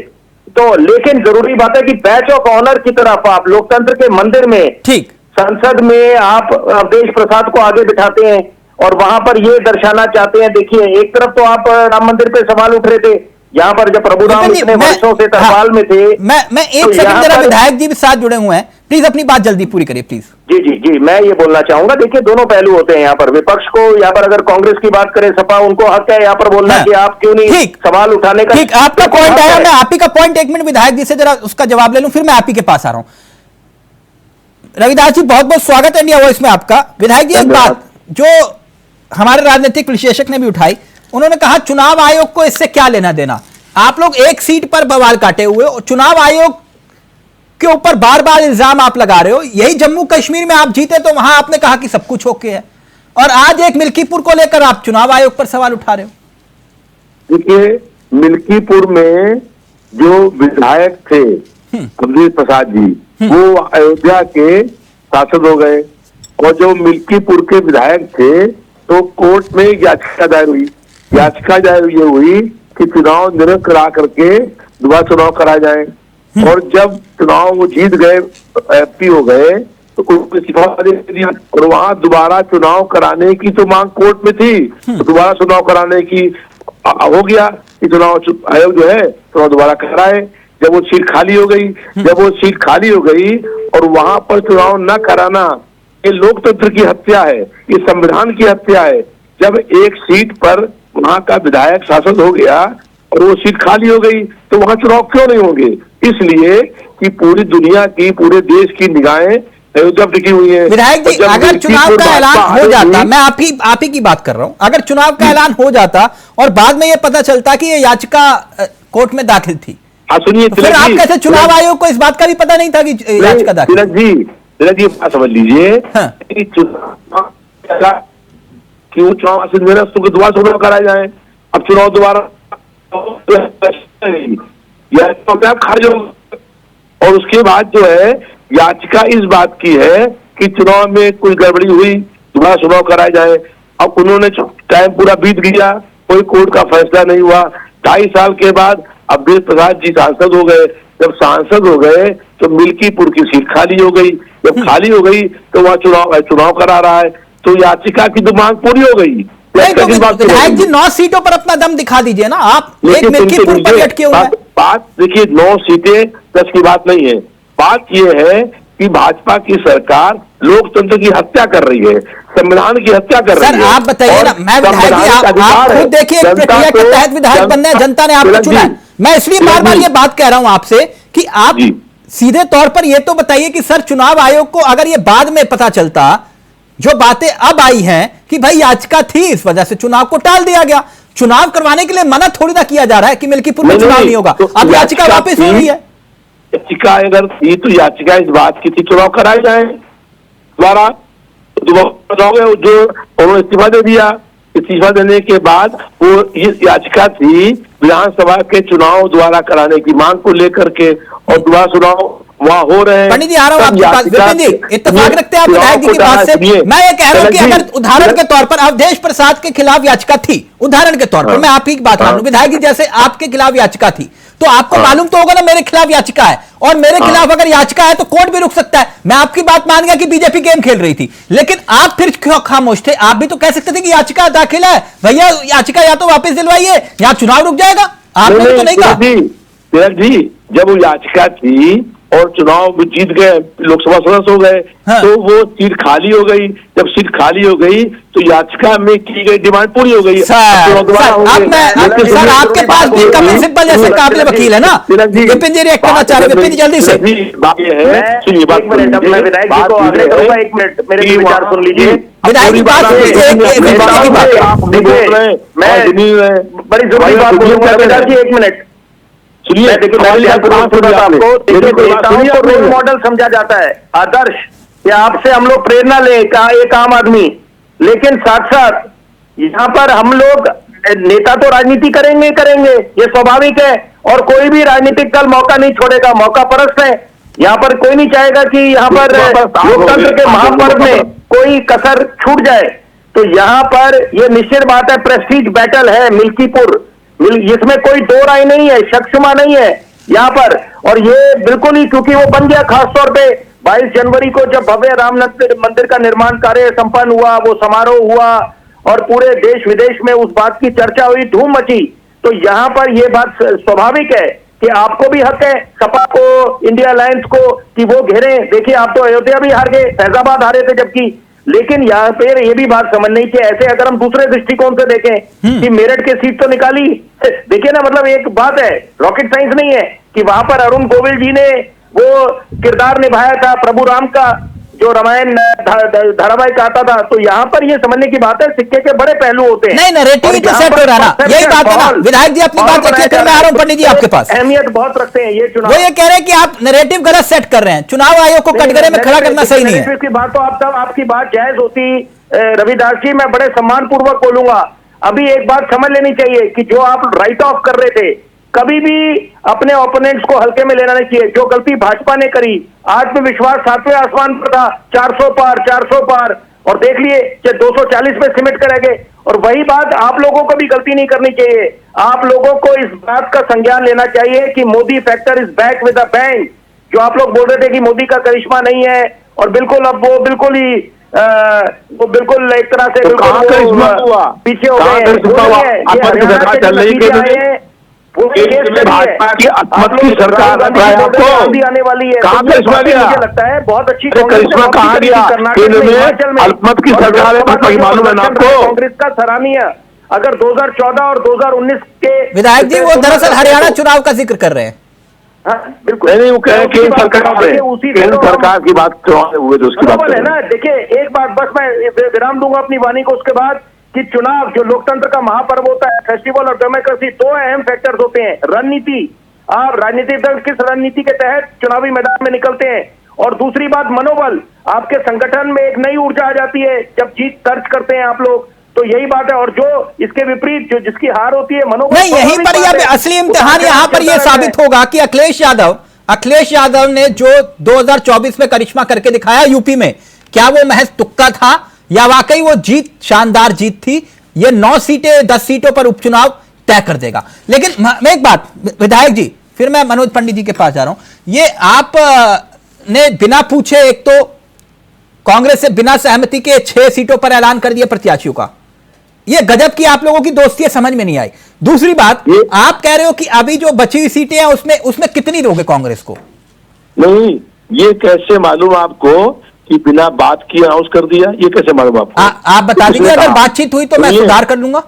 तो लेकिन जरूरी बात है कि बैच ऑफ ऑनर की तरफ आप लोकतंत्र के मंदिर में, ठीक संसद में आप देश प्रसाद को आगे बिठाते हैं और वहां पर ये दर्शाना चाहते हैं। देखिए एक तरफ तो आप राम मंदिर पे सवाल उठ रहे थे, यहाँ पर जब प्रभुराम इतने वर्षों से तरपाल में थे। मैं एक सेकंड, जरा विधायक जी भी साथ जुड़े हुए हैं, प्लीज अपनी बात जल्दी पूरी करिए प्लीज। जी, मैं ये बोलना चाहूंगा, देखिए दोनों पहलू होते हैं यहाँ पर। विपक्ष को यहाँ पर अगर कांग्रेस की बात करें, सपा, उनको हक है यहाँ पर बोलना कि आप क्यों नहीं सवाल उठाने का। ठीक, आपका पॉइंट आया, मैं आप ही का पॉइंट एक मिनट विधायक जी से जरा उसका जवाब ले लूं, फिर मैं आप ही के पास आ रहा हूं। रविदास जी बहुत बहुत स्वागत है इंडिया वॉइस में आपका। विधायक जी एक बात जो हमारे राजनीतिक विश्लेषक ने भी उठाई, उन्होंने कहा चुनाव आयोग को इससे क्या लेना देना। आप लोग एक सीट पर बवाल काटे हुए हो, चुनाव आयोग के ऊपर बार बार इल्जाम आप लगा रहे हो। यही जम्मू कश्मीर में आप जीते तो वहां आपने कहा कि सब कुछ ओके है, और आज एक मिल्कीपुर को लेकर आप चुनाव आयोग पर सवाल उठा रहे हो। देखिए, मिल्कीपुर में जो विधायक थे अमरीश प्रसाद जी, वो अयोध्या के सांसद हो गए, और जो मिल्कीपुर के विधायक थे तो कोर्ट में याचिका दायर हुई। याचिका दायर ये हुई कि चुनाव निरस्त करा करके दोबारा चुनाव कराए जाए, और जब चुनाव वो जीत गए, एमपी हो गए, तो उनको इस्तीफा दे दिया, और वहां दोबारा चुनाव कराने की तो मांग कोर्ट में थी, तो दोबारा चुनाव कराने की हो गया कि चुनाव आयोग जो है चुनाव दोबारा कराए। जब वो सीट खाली हो गई, और वहां पर चुनाव न कराना, ये लोकतंत्र की हत्या है, ये संविधान की हत्या है। जब एक सीट पर वहां का विधायक सांसद हो गया और वो सीट खाली हो गई, तो वहां चुनाव क्यों नहीं होंगे? इसलिए कि पूरी दुनिया की, पूरे देश की निगाहें अयोध्या टिकी हुई है। विधायक जी, अगर चुनाव का ऐलान हो जाता, मैं आप ही की बात कर रहा हूं, अगर चुनाव का ऐलान हो जाता और बाद में ये पता चलता कि ये याचिका कोर्ट में दाखिल थी, सुनिए, तो फिर आप कैसे चुनाव आयोग को इस बात का भी पता नहीं था कि याचिका दाखिल? तिलक जी बात समझ लीजिए, क्यों चुनाव से निरस्त होकर दोबारा चुनाव कराए जाए? अब चुनाव दोबारा आप खारिज हो, और उसके बाद जो है याचिका इस बात की है कि चुनाव में कुछ गड़बड़ी हुई, दोबारा चुनाव कराए जाए। अब उन्होंने टाइम पूरा बीत गया, कोई कोर्ट का फैसला नहीं हुआ। 2.5 साल के बाद अमरीश प्रसाद जी सांसद हो गए। जब सांसद हो गए तो मिल्कीपुर की सीट खाली हो गई। जब खाली हो गई तो वहां चुनाव करा रहा है, तो याचिका की तो मांग पूरी हो गई। विधायक जी 9 सीटों पर अपना दम दिखा दीजिए ना, आप एक मिल्कीपुर पर अटके हुए हैं। बात देखिए, 9 सीटें 10 की बात नहीं है। बात यह है कि भाजपा की सरकार लोकतंत्र की हत्या कर रही है, संविधान की हत्या कर रही है। सर आप बताइए ना, मैं विधायक जी, आप खुद देखिए एक प्रक्रिया के तहत विधायक बनने हैं, जनता ने आपको चुना है। मैं इसलिए बार बार ये बात कह रहा हूं आपसे कि आप सीधे तौर पर ये तो बताइए कि सर चुनाव आयोग को अगर ये बाद में पता चलता, जो बातें अब आई हैं कि भाई याचिका थी, इस वजह से चुनाव को टाल दिया गया, चुनाव करवाने के लिए मना थोड़ी ना किया जा रहा है कि मिल्कीपुर में चुनाव नहीं होगा, अब याचिका वापस हो रही है। याचिका अगर थी तो याचिका इस बात की थी चुनाव कराए जाए द्वारा, जो उन्होंने इस्तीफा दे दिया। इस्तीफा देने के बाद वो इस याचिका थी विधानसभा के चुनाव दोबारा कराने की मांग को लेकर के, और दोबारा चुनाव वहां हो रहे हैं। पंडित जी आ रहा हूं आपके पास। विपिन जी इत्तेफाक रखते हैं आप विधायक जी की बात से। मैं ये कह रहा हूं कि अगर उदाहरण के तौर पर अवधेश प्रसाद के खिलाफ याचिका थी, उदाहरण के तौर पर मैं आप ही की बात मान लूं, विधायक जी जैसे आपके खिलाफ याचिका थी, तो आपको मालूम तो होगा ना मेरे खिलाफ याचिका है, और मेरे खिलाफ अगर याचिका है तो कोर्ट भी रुक सकता है। मैं आपकी बात मान गया कि बीजेपी गेम खेल रही थी, लेकिन आप फिर क्यों खामोश थे? आप भी तो कह सकते थे कि याचिका दाखिल है भैया, याचिका या तो वापस दिलवाइए या चुनाव रुक जाएगा। आपने तो नहीं कहा। तिलक जी, जब वो याचिका थी और चुनाव जीत गए, लोकसभा सदस्य हो गए, तो वो सीट खाली हो गई। जब सीट खाली हो गई तो याचिका में की गई डिमांड पूरी हो गई। सर आपके पास भी कपिल सिब्बल जैसे काबिल वकील है ना। विपिन जी रिएक्ट करना चाह रहे, विपिन जी जल्दी से। बात यह है, सुनिए बात, विधायक जी को आगे करूंगा, 1 मिनट मेरे भी विचार सुन लीजिए। विधायक की बात मैं बड़ी जरूरी बात बोलूंगा विधायक जी, 1 मिनट सुनिए। आपको रोल मॉडल समझा जाता है, आदर्श, या आपसे हम लोग प्रेरणा ले एक आम आदमी, लेकिन साथ साथ यहाँ पर हम लोग नेता तो राजनीति करेंगे ये स्वाभाविक है, और कोई भी राजनीतिक दल मौका नहीं छोड़ेगा, मौका परस्त है। यहाँ पर कोई नहीं चाहेगा कि यहाँ पर लोकतंत्र के महापर्व में कोई कसर छूट जाए। तो यहाँ पर ये निश्चित बात है, प्रेस्टीज बैटल है मिल्कीपुर, इसमें कोई दो राय नहीं है, शक्शुमा नहीं है यहाँ पर। और ये बिल्कुल ही, क्योंकि वो बन गया खासतौर पे 22 जनवरी को जब भव्य राम मंदिर का निर्माण कार्य संपन्न हुआ, वो समारोह हुआ और पूरे देश विदेश में उस बात की चर्चा हुई, धूम मची तो यहाँ पर ये बात स्वाभाविक है कि आपको भी हक है, सपा को, इंडिया अलायंस को, कि वो घेरे। देखिए आप तो अयोध्या भी हार गए, फैजाबाद हारे थे जबकि, लेकिन यहाँ पे ये भी बात समझनी चाहिए। ऐसे अगर हम दूसरे दृष्टिकोण से देखें कि मेरठ की सीट तो निकाली, देखिए ना, मतलब एक बात है, रॉकेट साइंस नहीं है कि वहां पर अरुण गोविल जी ने वो किरदार निभाया था प्रभु राम का, जो रामायण धारावाहिक आता था। तो यहाँ पर ये समझने की बात है, सिक्के के बड़े पहलू होते हैं। नहीं, नैरेटिव ही तो सेट हो रहा ना, यही बात है ना। विधायक जी अपनी बात रखिए, फिर मैं आ रहा हूं पंडित जी आपके पास। अहमियत बहुत रखते हैं ये चुनाव। वो ये कह रहे हैं कि आप नैरेटिव गलत सेट कर रहे हैं, चुनाव आयोग को कटघरे में खड़ा करना सही नहीं है। की बात तो आपकी बात जायज होती रविदास जी, मैं बड़े सम्मान पूर्वक बोलूंगा। अभी एक बात समझ लेनी चाहिए कि जो आप राइट ऑफ कर रहे थे, कभी भी अपने ओपोनेंट्स को हल्के में लेना नहीं चाहिए। जो गलती भाजपा ने करी, आत्मविश्वास 7वें आसमान पर था, 400 पार, और देख लिए 240 में सिमट कर रह गए। और वही बात आप लोगों को भी गलती नहीं करनी चाहिए। आप लोगों को इस बात का संज्ञान लेना चाहिए कि Modi factor is back with a bang. जो आप लोग बोल रहे थे कि मोदी का करिश्मा नहीं है, और बिल्कुल अब वो बिल्कुल ही वो बिल्कुल एक तरह से पीछे हो गए। भाजपा की अल्पमत की सरकार आने वाली है, कहाँ करिश्मा गया? मुझे लगता है बहुत अच्छी करिश्मा कहाँ गया? केंद्र में अल्पमत की सरकार है, मालूम है ना आपको? कांग्रेस का सराहनीय। अगर 2014 और 2019 के विधायक जी वो दरअसल हरियाणा चुनाव का जिक्र कर रहे हैं। बिल्कुल नहीं, वो कह रहे केंद्र सरकार की बात हुए तो उसकी बात है ना। देखिए एक बात बस मैं विराम दूंगा अपनी वाणी को, उसके बाद कि चुनाव जो लोकतंत्र का महापर्व होता है, फेस्टिवल ऑफ डेमोक्रेसी, 2 अहम फैक्टर्स होते हैं। रणनीति, आप राजनीतिक दल किस रणनीति के तहत चुनावी मैदान में निकलते हैं, और दूसरी बात मनोबल। आपके संगठन में एक नई ऊर्जा आ जाती है जब जीत दर्ज करते हैं आप लोग, तो यही बात है। और जो इसके विपरीत जो जिसकी हार होती है, मनोबल नहीं, यहीं पर यह असली इम्तिहान यहाँ पर यह साबित होगा कि अखिलेश यादव ने जो 2024 में करिश्मा करके दिखाया यूपी में, क्या वो महज तुक्का था या वाकई वो जीत शानदार जीत थी? ये 9 सीटें 10 सीटों पर उपचुनाव तय कर देगा। लेकिन मैं एक बात, विधायक जी, फिर मैं मनोज पंडित जी के पास जा रहा हूं। ये आप ने बिना पूछे एक तो कांग्रेस से बिना सहमति के 6 सीटों पर ऐलान कर दिया प्रत्याशियों का। ये गजब की आप लोगों की दोस्ती है, समझ में नहीं आई। दूसरी बात, आप कह रहे हो कि अभी जो बची हुई सीटें हैं उसमें कितनी दोगे कांग्रेस को? नहीं, ये कैसे मालूम आपको कि बिना बात किए अनाउंस कर दिया? ये कैसे मालूम आपको? आप बता दीजिए, अगर बातचीत हुई तो मैं सुधार कर लूंगा।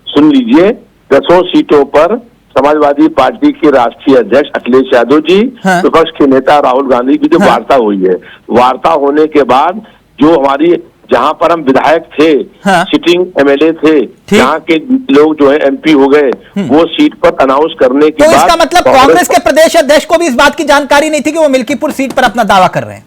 सुन लीजिए, 10 सीटों पर समाजवादी पार्टी के राष्ट्रीय अध्यक्ष अखिलेश यादव जी, विपक्ष के नेता राहुल गांधी की जो वार्ता हुई है, वार्ता होने के बाद जो हमारी जहां पर हम विधायक थे, सिटिंग एमएलए थे, जहां के लोग जो है एमपी हो गए, वो सीट पर अनाउंस करने के बाद, इसका मतलब कांग्रेस के प्रदेश अध्यक्ष को भी इस बात की जानकारी नहीं थी कि वो मिल्कीपुर सीट पर अपना दावा कर रहे हैं?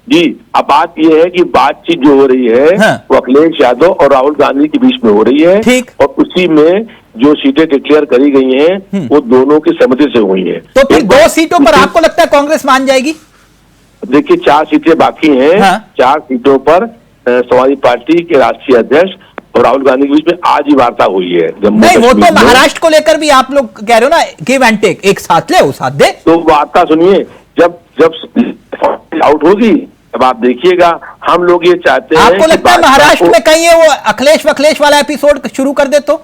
जी, अब बात यह है कि बातचीत जो हो रही है वो अखिलेश यादव और राहुल गांधी के बीच में हो रही है, और उसी में जो सीटें डिक्लेयर करी गई हैं वो दोनों की सहमति से हुई हैं। तो फिर 2 सीटों पर आपको लगता है कांग्रेस मान जाएगी? देखिए 4 सीटें बाकी हैं। 4 सीटों पर समाजवादी पार्टी के राष्ट्रीय अध्यक्ष और राहुल गांधी के बीच में आज ही वार्ता हुई है। नहीं, वो तो महाराष्ट्र को लेकर भी आप लोग कह रहे हो ना, गिव एंड टेक, एक साथ ले वो साथ दे। तो वार्ता सुनिए, जब आउट होगी अब आप देखिएगा। हम लोग ये चाहते हैं, आपको लगता है महाराष्ट्र में कहीं वो अखिलेश वाला एपिसोड शुरू कर दे? तो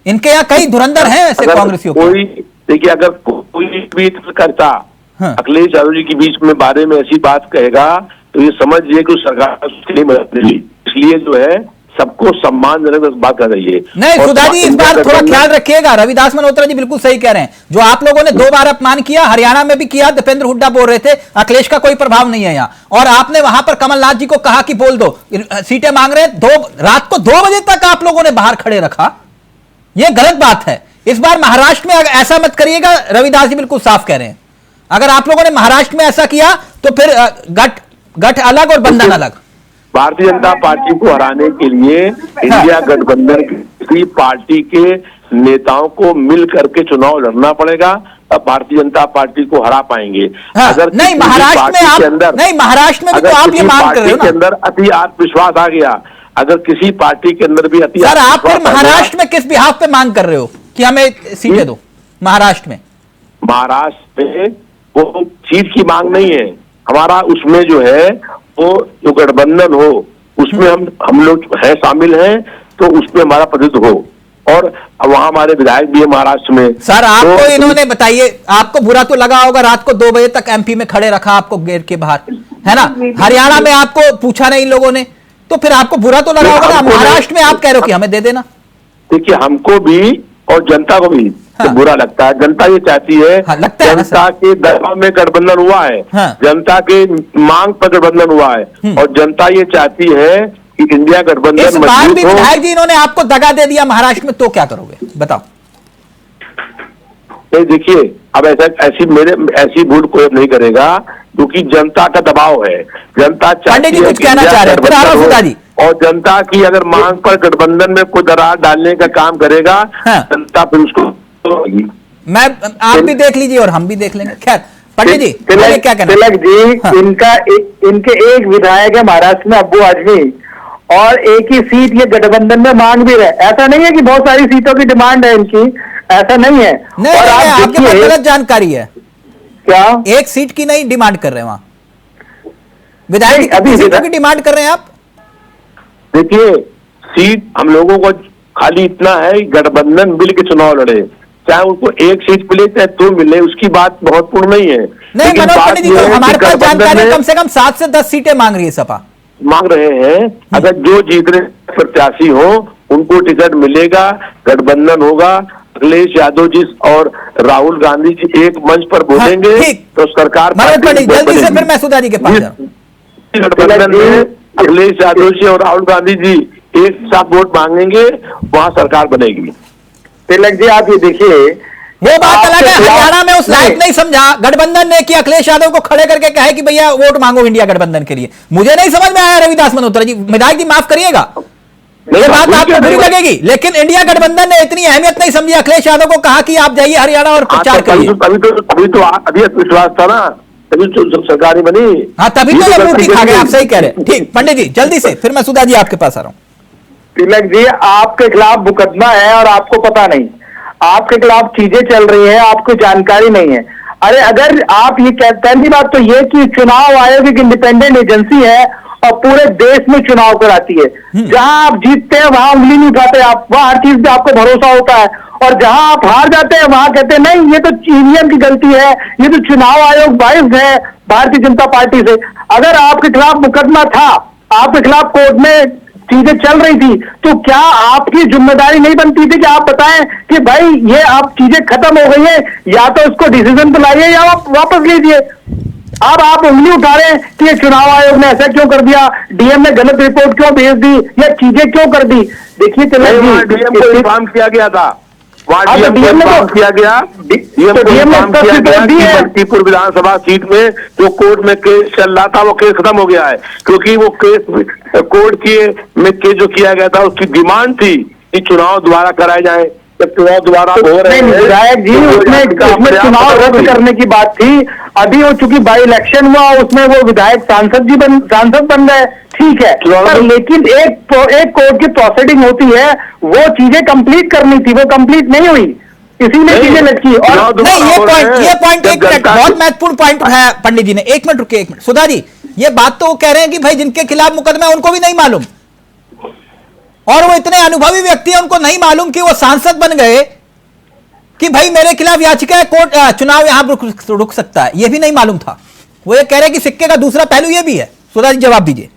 इनके यहाँ कई धुरंधर हैं ऐसे कांग्रेसियों। कोई देखिए, अगर कोई भी करता अखिलेश यादव जी के बीच में बारे में ऐसी बात कहेगा तो ये समझिए कि सरकार उसके लिए मदद नहीं। इसलिए जो है सबको सम्मानजनक बात कर रही है। नहीं सुधा जी, इस बार थोड़ा ख्याल रखिएगा। रविदास मल्होत्रा जी बिल्कुल सही कह रहे हैं। जो आप लोगों ने 2 बार अपमान किया, हरियाणा में भी किया, दीपेंद्र हुड्डा बोल रहे थे अखिलेश का कोई प्रभाव नहीं है यहाँ, और आपने वहां पर कमलनाथ जी को कहा कि बोल दो, सीटें मांग रहे हैं। रात को 2 बजे तक आप लोगों ने बाहर खड़े रखा, यह गलत बात है। इस बार महाराष्ट्र में ऐसा मत करिएगा। रविदास जी बिल्कुल साफ कह रहे हैं, अगर आप लोगों ने महाराष्ट्र में ऐसा किया तो फिर गठ अलग और बंधन अलग। भारतीय जनता पार्टी को हराने के लिए इंडिया गठबंधन की पार्टी के नेताओं को मिल करके चुनाव लड़ना पड़ेगा, तब भारतीय जनता पार्टी को हरा पाएंगे। अगर नहीं महाराष्ट्र में आप नहीं महाराष्ट्र में भी तो आप ये मांग कर रहे हो ना, के अंदर अति आत्मविश्वास आ गया, अगर किसी पार्टी के अंदर भी अति सर, आप फिर महाराष्ट्र में किस बिहाफ पे मांग कर रहे हो कि हमें सीटें दो? महाराष्ट्र में वो सीट की मांग नहीं है हमारा, उसमें जो है वो जो गठबंधन हो उसमें हम लोग है शामिल हैं, तो उसमें हमारा प्रतिनिधित्व हो, और वहाँ हमारे विधायक भी है महाराष्ट्र में। सर आपको तो इन्होंने बताइए, आपको बुरा तो लगा होगा, रात को 2 बजे तक एमपी में खड़े रखा आपको गेट के बाहर, है ना? हरियाणा में आपको पूछा नहीं इन लोगों ने, तो फिर आपको बुरा तो लगा होगा ना। महाराष्ट्र में आप कह रहे हो कि हमें दे देना। देखिए, हमको भी और जनता को भी हाँ। बुरा लगता है। जनता ये चाहती है, हाँ, लगता है ना जनता सर। के दबाव में गठबंधन हुआ है, हाँ। जनता के मांग पर गठबंधन हुआ है, और जनता ये चाहती है कि इंडिया इस गठबंधन बार भी मजबूत हो। विधायक जी इन्होंने आपको दगा दे दिया महाराष्ट्र में, तो क्या करोगे बताओ? नहीं, देखिए, अब ऐसी भूल कोई नहीं करेगा, क्योंकि जनता का दबाव है। जनता पंडित चाहती जी है कुछ कि कहना इंडिया चाह रहे हैं, फिर आ रहा हूं गठबंधन सुधा हो, जी। और जनता की अगर मांग पर गठबंधन में कोई दरार डालने का काम करेगा, हाँ। जनता फिर उसको होगी। आप भी देख लीजिए और हम भी देख लेंगे। खैर पंडित जी बोलिए, क्या कहना? तिलक जी, हाँ। इनके एक विधायक है महाराष्ट्र में, अब्बू आजमी, और एक ही सीट ये गठबंधन में मांग भी रहे। ऐसा नहीं है कि बहुत सारी सीटों की डिमांड है इनकी, ऐसा नहीं है। नहीं, और नहीं, आप आपके पास देखिए गलत जानकारी है। क्या, एक सीट की नहीं डिमांड कर रहे हैं वहां विधायक, नहीं, कितनी अभी सीटों की डिमांड कर रहे हैं आप? देखिए, सीट हम लोगों को खाली इतना है कि गठबंधन मिल के चुनाव लड़े, चाहे उनको एक सीट मिले चाहे 2 मिले, उसकी बात महत्वपूर्ण नहीं है। नहीं लेकिन मनोज बात पंडित जी, यह तो है कि हमारे पास गठबंधन जानकारी में कम से कम 7 से 10 सीटें मांग रही है सपा। मांग रहे हैं, अगर जो जीतने प्रत्याशी हो उनको टिकट मिलेगा, गठबंधन होगा। अखिलेश यादव जी और राहुल गांधी जी एक मंच पर बोलेंगे, हाँ, ठीक। तो सरकार मनोज पंडित जल्दी से, फिर मैं सुधा जी के पास जा रहा हूं। गठबंधन में अखिलेश यादव जी और राहुल गांधी जी एक साथ वोट मांगेंगे, वहां सरकार बनेगी। तिलक जी, आप ये देखिए, वो बात अलग है, हरियाणा में उस लायक नहीं समझा गठबंधन ने कि अखिलेश यादव को खड़े करके कहे कि भैया वोट मांगो इंडिया गठबंधन के लिए। मुझे नहीं समझ में आया रविदास मल्होत्रा जी, विधायक जी माफ करिएगा, ये बात आपको बुरी लगेगी, लेकिन इंडिया गठबंधन ने इतनी अहमियत नहीं समझी। अखिलेश यादव को कहा कि आप जाइए हरियाणा और प्रचार करिए। अभी विश्वास था ना, तभी तो सरकारी बनी। हाँ, तभी तो ये मूर्ति खा गए, आप सही कह रहे हैं। ठीक पंडित जी जल्दी से, फिर मैं सुधा जी आपके पास आ रहा हूं। तिलक जी, आपके खिलाफ मुकदमा है और आपको पता नहीं, आपके खिलाफ चीजें चल रही है, आपको जानकारी नहीं है। अरे अगर आप ये पहली बात तो ये कि चुनाव आयोग एक इंडिपेंडेंट एजेंसी है और पूरे देश में चुनाव कराती है। जहां आप जीतते हैं वहां उंगली नहीं उठाते आप, वहां हर चीज पे आपको भरोसा होता है, और जहां आप हार जाते हैं वहां कहते हैं नहीं ये तो ईवीएम की गलती है, ये तो चुनाव आयोग बाइस्ड है भारतीय जनता पार्टी से। अगर आपके खिलाफ मुकदमा था, आपके खिलाफ कोर्ट में चीजें चल रही थी, तो क्या आपकी जिम्मेदारी नहीं बनती थी कि आप बताएं कि भाई ये आप चीजें खत्म हो गई है, या तो इसको डिसीजन पे लाइए या आप वापस लीजिए। अब आप उंगली उठा रहे हैं कि ये चुनाव आयोग ने ऐसा क्यों कर दिया, डीएम ने गलत रिपोर्ट क्यों भेज दी, या चीजें क्यों कर दी। देखिए तिलक जी, डीएम को इन्फॉर्म किया गया था, वहाँ डीएम डीएम को इन्फॉर्म किया गया, डीएम को इन्फॉर्म किया गया कि मल्टीपुर विधानसभा सीट में जो कोर्ट में केस चल रहा था वो केस खत्म हो गया है, क्योंकि वो केस कोर्ट में केस जो किया गया था उसकी डिमांड थी कि चुनाव दोबारा कराए जाए। जब चुनाव दोबारा हो रहे हैं, विधायक जी, उसमें चुनाव रद्द करने की बात थी। अभी वो चूंकि बाई इलेक्शन हुआ, उसमें वो विधायक सांसद बन गए, ठीक है, पर लेकिन एक कोर्ट की प्रोसीडिंग होती है, वो चीजें कंप्लीट करनी थी, वो कंप्लीट नहीं हुई, इसीलिए चीजें लटकी। और नहीं, ये पॉइंट एक मिनट, बहुत महत्वपूर्ण पॉइंट उठाया पंडित जी ने। एक मिनट रुकिए, एक मिनट। सुधा जी, ये बात तो वो कह रहे हैं कि भाई जिनके खिलाफ मुकदमा है उनको भी नहीं मालूम, और वो इतने अनुभवी व्यक्ति हैं, उनको नहीं मालूम कि वो सांसद बन गए कि भाई मेरे खिलाफ याचिका है, कोर्ट चुनाव यहां रुक सकता है, ये भी नहीं मालूम था। वो ये कह रहे हैं कि सिक्के का दूसरा पहलू ये भी है। सुधा जी जवाब दीजिए।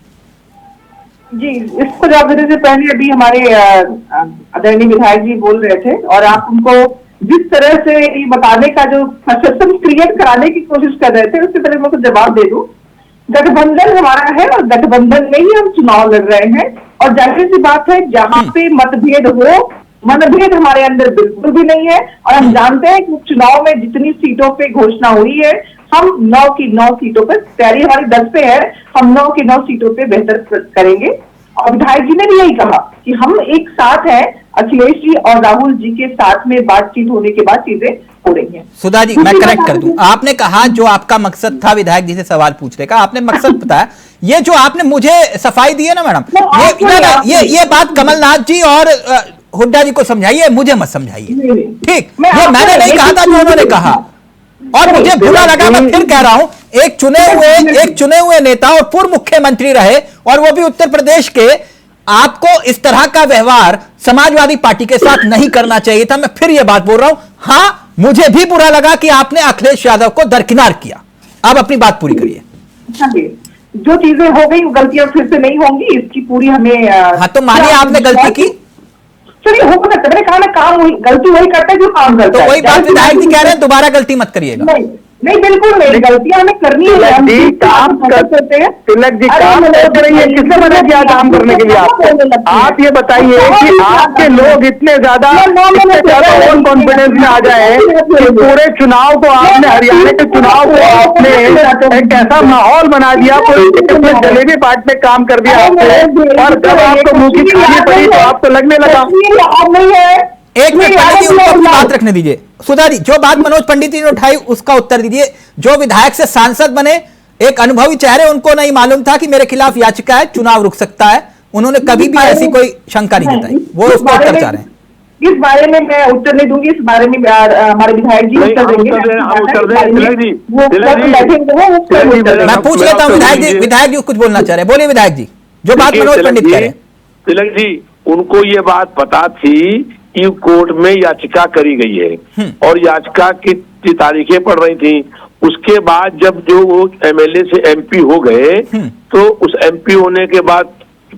जी, इसको जवाब देने से पहले अभी हमारे आदरणीय विधायक जी बोल रहे थे, और आप उनको जिस तरह से ये बताने का जो सशक्तिकरण क्रिएट कराने की कोशिश कर रहे थे, उससे पहले मैं कुछ जवाब दे दूं। गठबंधन हमारा है और गठबंधन में ही हम चुनाव लड़ रहे हैं, और जाहिर सी बात है जहां पे मतभेद हो, मनभेद हमारे अंदर बिल्कुल भी नहीं है। और हम जानते हैं कि चुनाव में जितनी सीटों पे घोषणा हुई है, हम 9 की 9 सीटों पर, तैयारी हमारी 10 पे है, हम 9 की 9 सीटों पे बेहतर करेंगे। और विधायक जी ने भी यही कहा कि हम एक साथ हैं, अखिलेश जी और राहुल जी के साथ में बातचीत होने के बाद चीजें हो रही हैं। सुधा जी, मैं करेक्ट कर दूं, आपने कहा जो आपका मकसद था विधायक जी से सवाल पूछने का, आपने मकसद बताया। ये जो आपने मुझे सफाई दी है ना मैडम, ये बात कमलनाथ जी और हुड्डा जी को समझाइए, मुझे मत समझाइए, ठीक? ये मैंने नहीं कहा था जो उन्होंने कहा, और मुझे बुरा लगा, मैं फिर कह रहा हूं, एक चुने हुए नेता और पूर्व मुख्यमंत्री रहे, और वो भी उत्तर प्रदेश के, आपको इस तरह का व्यवहार समाजवादी पार्टी के साथ नहीं करना चाहिए था। मैं फिर यह बात बोल रहा हूं, हां मुझे भी बुरा लगा कि आपने अखिलेश यादव को दरकिनार किया। अब अपनी बात पूरी करिए। जो चीजें हो गई वो गलतियां फिर से नहीं होंगी, इसकी पूरी हमें हाँ तो मानिए आपने गलती की, चलिए हो सकता है, मैंने कहा ना काम गलती वही करता है जो काम करता है। तो वही बात विधायक जी कह रहे हैं, दोबारा गलती मत करिएगा। नहीं बिल्कुल नहीं, गलतियां हमें करनी है। तिलक जी काम करते हैं, तिलक जी काम करते रहिए। किसने मना किया काम करने के लिए आपको? आप ये बताइए कि आपके लोग इतने ज्यादा ओवर कॉन्फिडेंस में आ जाए कि पूरे चुनाव को आपने, हरियाणा के चुनाव को आपने एक ऐसा माहौल बना दिया, पूरे जलेबी बांटने काम कर दिया आपने, और जब आपको मुंह की खानी पड़ी तो आपको लगने लगा। नहीं है, एक मिनट पंडित जी, उनको अपनी बात रखने दीजिए। सुधा जी, जो बात मनोज पंडित जी ने उठाई उसका उत्तर दीजिए। जो विधायक से सांसद बने, एक अनुभवी चेहरे, उनको नहीं मालूम था कि मेरे खिलाफ याचिका है, चुनाव रुक सकता है, उन्होंने कभी भी ऐसी कोई शंका नहीं जताई, वो उसको उत्तर चाह रहे हैं। इस बारे में मैं उत्तर नहीं दूंगी, इस बारे में हमारे विधायक जी उत्तर देंगे। मैं पूछ लेता हूँ विधायक जी कुछ बोलना चाह रहे हैं, बोलिए विधायक जी, जो बात मनोज पंडित कह रहे हैं। तिलक जी, उनको ये बात पता थी कि कोर्ट में याचिका करी गई है और याचिका की तारीखें पड़ रही थी। उसके बाद जब जो वो एमएलए से एमपी हो गए, तो उस एमपी होने के बाद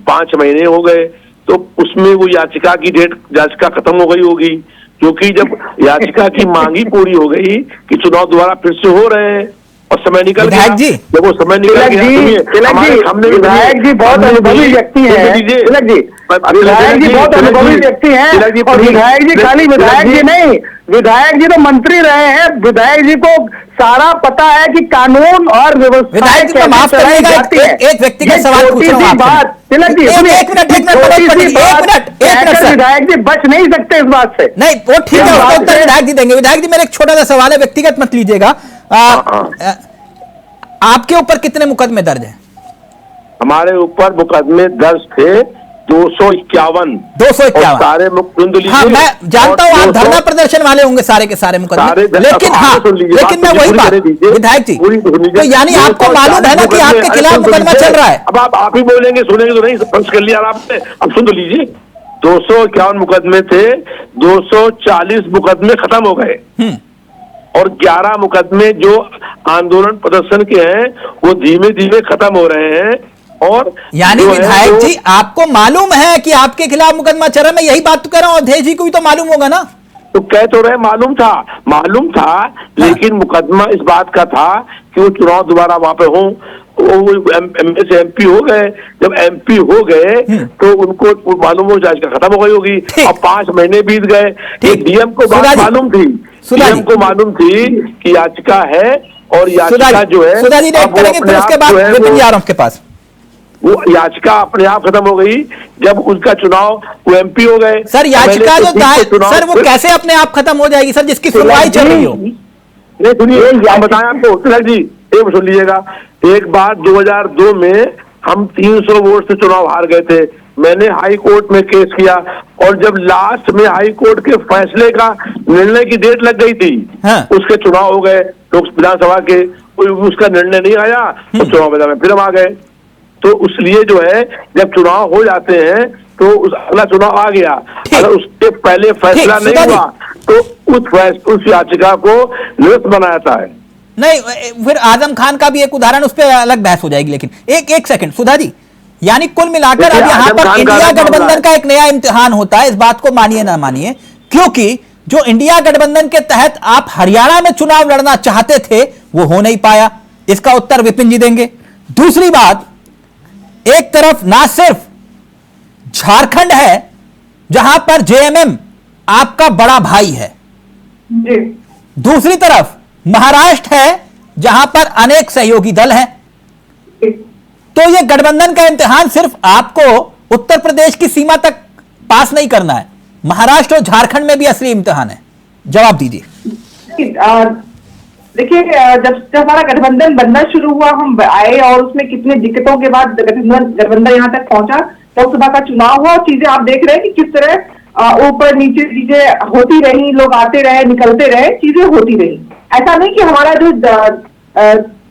5 महीने हो गए, तो उसमें वो याचिका की डेट, याचिका खत्म हो गई होगी, क्योंकि जब याचिका की मांगी पूरी हो गई कि चुनाव दोबारा फिर से हो रहे हैं और समय निकल गया। जब वो समय निकल गया, हमने विधायक जी बहुत अनुभवी व्यक्ति हैं। तिलक जी विधायक जी बहुत अनुभवी व्यक्ति हैं, और विधायक जी खाली विधायक जी नहीं, विधायक जी तो मंत्री रहे हैं। विधायक जी को सारा पता है कि कानून और व्यवस्था विधायक जी को माफ करिएगा, एक व्यक्ति का सवाल पूछ रहा हूं बात। तिलक जी विधायक जी बच नहीं सकते इस बात से। नहीं वो ठीक है, उसका उत्तर विधायक जी देंगे। विधायक जी मेरा एक छोटा सा सवाल है, व्यक्तिगत मत लीजिएगा। आपके ऊपर कितने मुकदमे दर्ज हैं? हमारे ऊपर मुकदमे दर्ज थे 251। सारे हाँ मैं जानता हूँ, आप धरना प्रदर्शन वाले होंगे सारे के सारे मुकदमे, लेकिन हाँ लेकिन मैं वही बात विधायक जी, तो यानी आपको मालूम है ना कि आपके खिलाफ मुकदमा चल रहा है। अब आप ही बोलेंगे, सुनेंगे तो नहीं, पंच कर लिया आपने। अब सुन तो लीजिए, 251 मुकदमे थे, 240 मुकदमे खत्म हो गए और 11 मुकदमे जो आंदोलन प्रदर्शन के हैं वो धीमे धीमे खत्म हो रहे हैं। और यानी विधायक जी आपको मालूम है कि आपके खिलाफ मुकदमा चल रहा है, मैं यही बात तो कह रहा हूं, अवधेश जी को भी तो मालूम होगा ना। तो कह तो रहे मालूम था, लेकिन मुकदमा इस बात का था कि वो चुनाव दोबारा वहां पे हो, एमएलए से एमपी हो गए। जब एमपी हो गए तो उनको मालूम हो जाए खत्म हो गई होगी, और 5 महीने बीत गए। डीएम को बात मालूम थी, डीएम को मालूम थी कि याचिका है, और याचिका जो है सुधा जी ने करेंगे, फिर उसके बाद विपिन जी आ रहा हूं आपके पास। वो याचिका अपने आप खत्म हो गई जब उनका चुनाव, वो एमपी हो गए। सर याचिका जो सर वो कैसे अपने आप खत्म हो जाएगी सर, जिसकी सुनवाई चल रही हो? नहीं सुनिए, बताएं आपको तिलक जी, एक सुन लीजिएगा। एक बार 2002 में हम 300 वोट से चुनाव हार गए थे। मैंने हाई कोर्ट में केस किया, और जब लास्ट में हाई कोर्ट के फैसले का निर्णय की डेट लग गई थी, उसके चुनाव हो गए लोक विधानसभा के, उसका निर्णय नहीं आया तो चुनाव मैदान में फिर हम आ गए। तो इसलिए जो है जब चुनाव हो जाते हैं तो अगला चुनाव आ गया, अगर उसके पहले फैसला नहीं हुआ तो उस याचिका को निरस्त बनाया जाता है। नहीं फिर आजम खान का भी एक उदाहरण, उस पर अलग बहस हो जाएगी। लेकिन एक सेकंड सुधा जी, यानी कुल मिलाकर अब यहाँ पर इंडिया गठबंधन का एक नया इम्तिहान होता है, इस बात को मानिए ना मानिए, क्योंकि जो इंडिया गठबंधन के तहत आप हरियाणा में चुनाव लड़ना चाहते थे वो हो नहीं पाया। इसका उत्तर विपिन जी देंगे। दूसरी बात, एक तरफ ना सिर्फ झारखंड है जहां पर जेएमएम आपका बड़ा भाई है, दूसरी तरफ महाराष्ट्र है जहां पर अनेक सहयोगी दल हैं। तो यह गठबंधन का इम्तिहान सिर्फ आपको उत्तर प्रदेश की सीमा तक पास नहीं करना है, महाराष्ट्र और झारखंड में भी असली इम्तिहान है। जवाब दीजिए। देखिए, जब हमारा गठबंधन बनना शुरू हुआ, हम आए और उसमें कितने दिक्कतों के बाद गठबंधन यहाँ तक पहुंचा। लोकसभा का चुनाव हुआ, चीजें आप देख रहे हैं कि किस तरह ऊपर नीचे चीजें होती रही, लोग आते रहे निकलते रहे, चीजें होती रही। ऐसा नहीं कि हमारा जो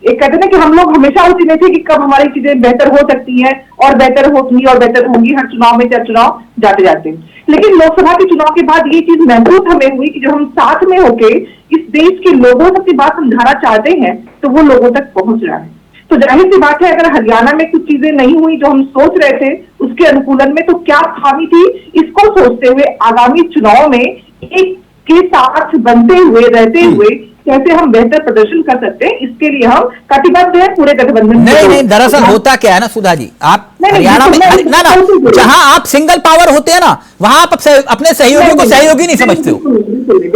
एक कहते हैं ना कि हम लोग हमेशा उसी में थे कि कब हमारी चीजें बेहतर हो सकती हैं और बेहतर होती और बेहतर होंगी हर चुनाव में चाहे चुनाव जाते जाते। लेकिन लोकसभा के चुनाव के बाद ये चीज महसूस हमें हुई कि जब हम साथ में होके इस देश के लोगों तक की बात समझाना चाहते हैं तो वो लोगों तक पहुंच रहा है। तो जाहिर सी बात है, अगर हरियाणा में कुछ चीजें नहीं हुई जो हम सोच रहे थे उसके अनुकूलन में, तो क्या खामी थी, इसको सोचते हुए आगामी चुनाव में एक के साथ बनते हुए रहते हुए कैसे हम बेहतर प्रदर्शन कर सकते हैं, इसके लिए हम कटिबद्ध हैं पूरे गठबंधन। नहीं, दरअसल होता क्या है ना सुधा जी, आप हरियाणा में ना जहां आप सिंगल पावर होते हैं ना, वहां आप अपने सहयोगियों को सहयोगी नहीं समझते हो,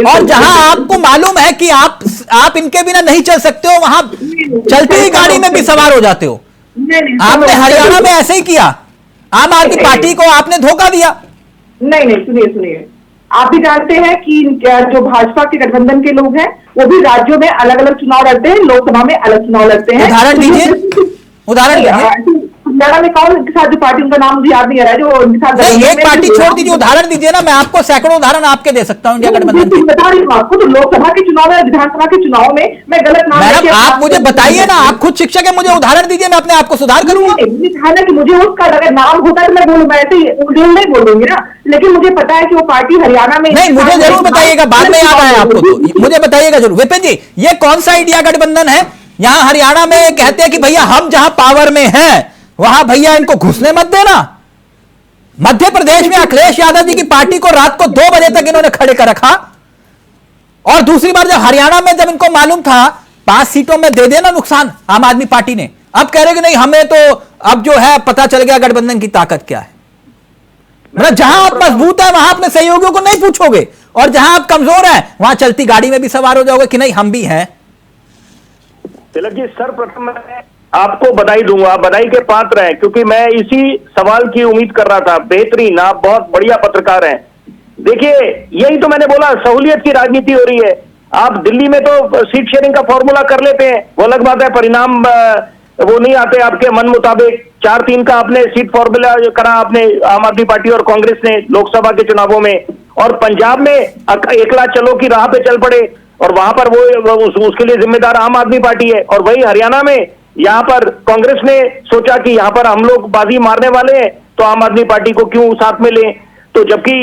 और जहां आपको मालूम है कि आप इनके बिना नहीं चल सकते हो, वहां चलती हुई गाड़ी में भी सवार हो जाते हो। आपने हरियाणा में ऐसे ही किया, आम आदमी पार्टी को आपने धोखा दिया। नहीं, सुनिए, आप भी जानते हैं कि जो भाजपा के गठबंधन के लोग हैं वो भी राज्यों में अलग अलग चुनाव लड़ते हैं, लोकसभा में अलग चुनाव लड़ते हैं। उदाहरण दीजिए हरियाणा में कौन के साथ जो पार्टी, उनका नाम मुझे याद नहीं आ रहा है, जो उनके साथ एक पार्टी छोड़ दीजिए, उदाहरण दीजिए ना, मैं आपको सैकड़ों उदाहरण आपके दे सकता हूं इंडिया गठबंधन के। बता रही हूँ आपको, तो लोकसभा के चुनाव में, विधानसभा के चुनाव में मैं गलत नाम, मैडम आप मुझे बताइए ना, आप खुद शिक्षक है, मुझे उदाहरण दीजिए, मैं अपने आप को सुधार करूंगा। ना कि मुझे उसका अगर नाम होता है तो मैं बोलूँ, मैं ऐसे ही नहीं बोलूंगी ना, लेकिन मुझे पता है कि वो पार्टी हरियाणा में। नहीं, मुझे जरूर बताइएगा, बाद में याद आया आपको तो मुझे बताइएगा जरूर। विपिन जी, ये कौन सा इंडिया गठबंधन है? यहाँ हरियाणा में कहते हैं कि भैया हम जहां पावर में हैं वहां भैया इनको घुसने मत देना। मध्य प्रदेश में अखिलेश यादव जी की पार्टी को रात को 2 बजे तक इन्होंने खड़े कर रखा, और दूसरी बार जब हरियाणा में जब इनको मालूम था 5 सीटों में दे देना नुकसान आम आदमी पार्टी ने, अब कह रहे कि नहीं हमें तो अब जो है पता चल गया गठबंधन की ताकत क्या है। मतलब जहां आप मजबूत है वहां अपने सहयोगियों को नहीं पूछोगे, और जहां आप कमजोर हैं वहां चलती गाड़ी में भी सवार हो जाओगे कि नहीं हम भी हैं। तिलक जी, सर्वप्रथम मैं आपको बधाई दूंगा, बधाई के पात्र हैं, क्योंकि मैं इसी सवाल की उम्मीद कर रहा था। बेहतरीन, आप बहुत बढ़िया पत्रकार हैं। देखिए, यही तो मैंने बोला, सहूलियत की राजनीति हो रही है। आप दिल्ली में तो सीट शेयरिंग का फॉर्मूला कर लेते हैं, वो अलग बात है, परिणाम वो नहीं आते आपके मन मुताबिक। 4-3 का आपने सीट फॉर्मूला करा आपने, आम आदमी पार्टी और कांग्रेस ने लोकसभा के चुनावों में, और पंजाब में एकला चलो की राह पे चल पड़े, और वहां पर वो उसके लिए जिम्मेदार आम आदमी पार्टी है। और वही हरियाणा में यहाँ पर कांग्रेस ने सोचा कि यहाँ पर हम लोग बाजी मारने वाले हैं तो आम आदमी पार्टी को क्यों साथ में लें। तो जबकि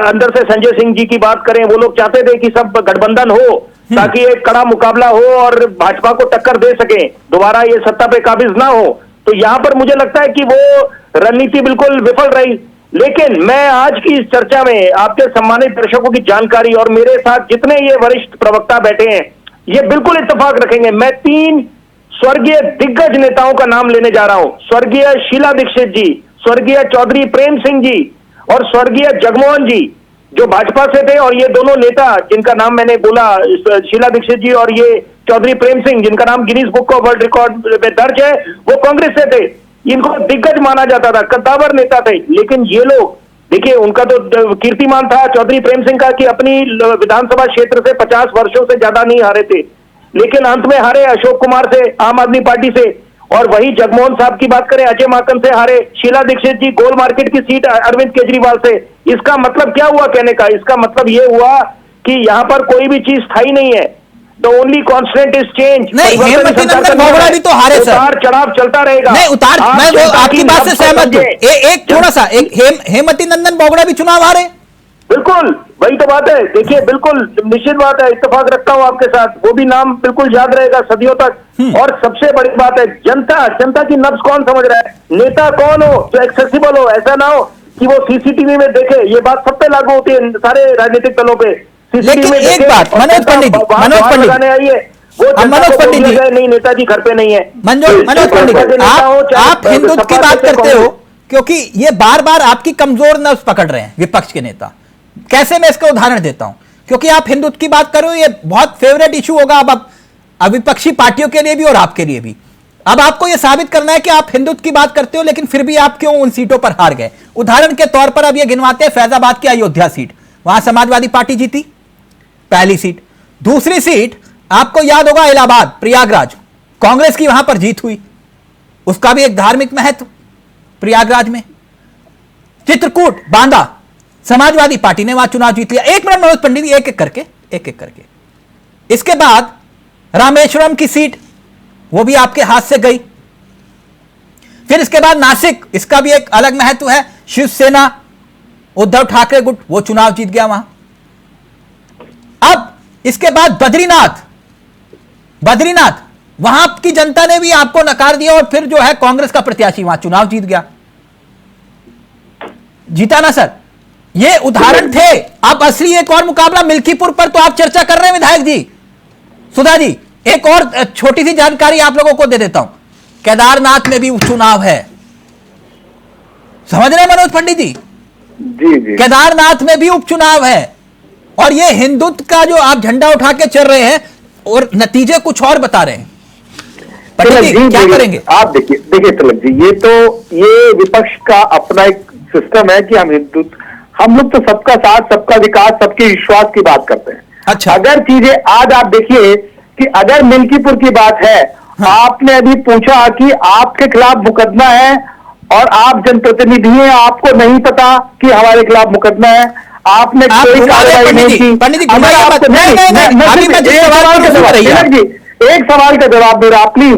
अंदर से संजय सिंह जी की बात करें, वो लोग चाहते थे कि सब गठबंधन हो ताकि एक कड़ा मुकाबला हो और भाजपा को टक्कर दे सके, दोबारा ये सत्ता पे काबिज ना हो। तो यहाँ पर मुझे लगता है कि वो रणनीति बिल्कुल विफल रही। लेकिन मैं आज की इस चर्चा में आपके सम्मानित दर्शकों की जानकारी, और मेरे साथ जितने ये वरिष्ठ प्रवक्ता बैठे हैं, ये बिल्कुल इत्तेफाक रखेंगे। मैं 3 स्वर्गीय दिग्गज नेताओं का नाम लेने जा रहा हूं। स्वर्गीय शीला दीक्षित जी, स्वर्गीय चौधरी प्रेम सिंह जी और स्वर्गीय जगमोहन जी, जो भाजपा से थे, और ये दोनों नेता जिनका नाम मैंने बोला, शीला दीक्षित जी और ये चौधरी प्रेम सिंह, जिनका नाम Guinness book of world record में दर्ज है, वो कांग्रेस से थे। इनको दिग्गज माना जाता था, कद्दावर नेता थे। लेकिन ये लोग, देखिए, उनका तो कीर्तिमान था चौधरी प्रेम सिंह का कि अपनी विधानसभा क्षेत्र से 50 वर्षों से ज्यादा नहीं हारे थे, लेकिन अंत में हारे अशोक कुमार से, आम आदमी पार्टी से। और वही जगमोहन साहब की बात करें, अजय माकन से हारे। शीला दीक्षित जी गोल मार्केट की सीट अरविंद केजरीवाल से। इसका मतलब क्या हुआ कहने का? इसका मतलब ये हुआ कि यहाँ पर कोई भी चीज स्थायी नहीं है। The only constant is change. नहीं, हेमंत नंदन बोगड़ा भी तो हारे सर, उतार चढ़ाव चलता रहेगा। नहीं उतार, मैं वो आपकी बात से सहमत हूं। एक थोड़ा सा, एक हेमंत नंदन बोगड़ा भी चुनाव हारे, बिल्कुल वही तो बात है। देखिए, बिल्कुल निश्चित बात है, इत्तेफाक रखता हूं आपके साथ, वो भी नाम बिल्कुल याद रहेगा सदियों तक। और सबसे बड़ी बात है, जनता की नब्ज कौन समझ रहा है, नेता कौन हो जो एक्सेसिबल हो, ऐसा ना हो कि वो सीसीटीवी में देखे। ये बात सब पे लागू होती है, सारे राजनीतिक दलों पे। लेकिन एक बात, मनोज पंडित आइए, वो मनोज पंडित जी, नहीं नेताजी घर पे नहीं है। मनोज पंडित, आप हिंदुत्व की बात करते हो, क्योंकि ये बार बार आपकी कमजोर नब्ज पकड़ रहे हैं विपक्ष के नेता। कैसे मैं इसका उदाहरण देता हूं, क्योंकि आप हिंदुत्व की बात करो, ये बहुत फेवरेट इशू होगा अब विपक्षी पार्टियों के लिए भी और आपके लिए भी। अब आपको यह साबित करना है कि आप हिंदुत्व की बात करते हो, लेकिन फिर भी आप क्यों उन सीटों पर हार गए। उदाहरण के तौर पर अब यह गिनवाते हैं फैजाबाद की अयोध्या सीट, वहां समाजवादी पार्टी जीती पहली सीट। दूसरी सीट आपको याद होगा इलाहाबाद, प्रयागराज, कांग्रेस की वहां पर जीत हुई, उसका भी एक धार्मिक महत्व प्रयागराज में। चित्रकूट, बांदा, समाजवादी पार्टी ने वहां चुनाव जीत लिया। 1 मिनट मनोज पंडित, एक एक करके। इसके बाद रामेश्वरम की सीट वो भी आपके हाथ से गई। फिर इसके बाद नासिक, इसका भी एक अलग महत्व है। शिवसेना, उद्धव ठाकरे गुट, वो चुनाव जीत गया वहां। अब इसके बाद बद्रीनाथ, वहां की जनता ने भी आपको नकार दिया और फिर जो है कांग्रेस का प्रत्याशी वहां चुनाव जीत गया, जीता ना सर। ये उदाहरण थे। अब असली एक और मुकाबला मिल्कीपुर पर तो आप चर्चा कर रहे हैं विधायक जी। सुधा जी, एक और छोटी सी जानकारी आप लोगों को दे देता हूं, केदारनाथ में भी उपचुनाव है, समझ रहे हैं मनोज पंडित जी? जी। केदारनाथ में भी उपचुनाव है और ये हिंदुत्व का जो आप झंडा उठा के चल रहे हैं और नतीजे कुछ और बता रहे हैं। पंडित जी क्या करेंगे? आप देखिए तिलक जी, ये विपक्ष का अपना एक सिस्टम है कि हम लोग तो सबका साथ, सबका विकास, सबके विश्वास की बात करते हैं। अच्छा, अगर चीजें आज आप देखिए कि अगर मिल्कीपुर की बात है, आपने अभी पूछा कि आपके खिलाफ मुकदमा है और आप जनप्रतिनिधि हैं, आपको नहीं पता कि हमारे खिलाफ मुकदमा है, आपने कोई कार्रवाई नहीं की। पंडित जी एक सवाल का जवाब दे रहा, प्लीज।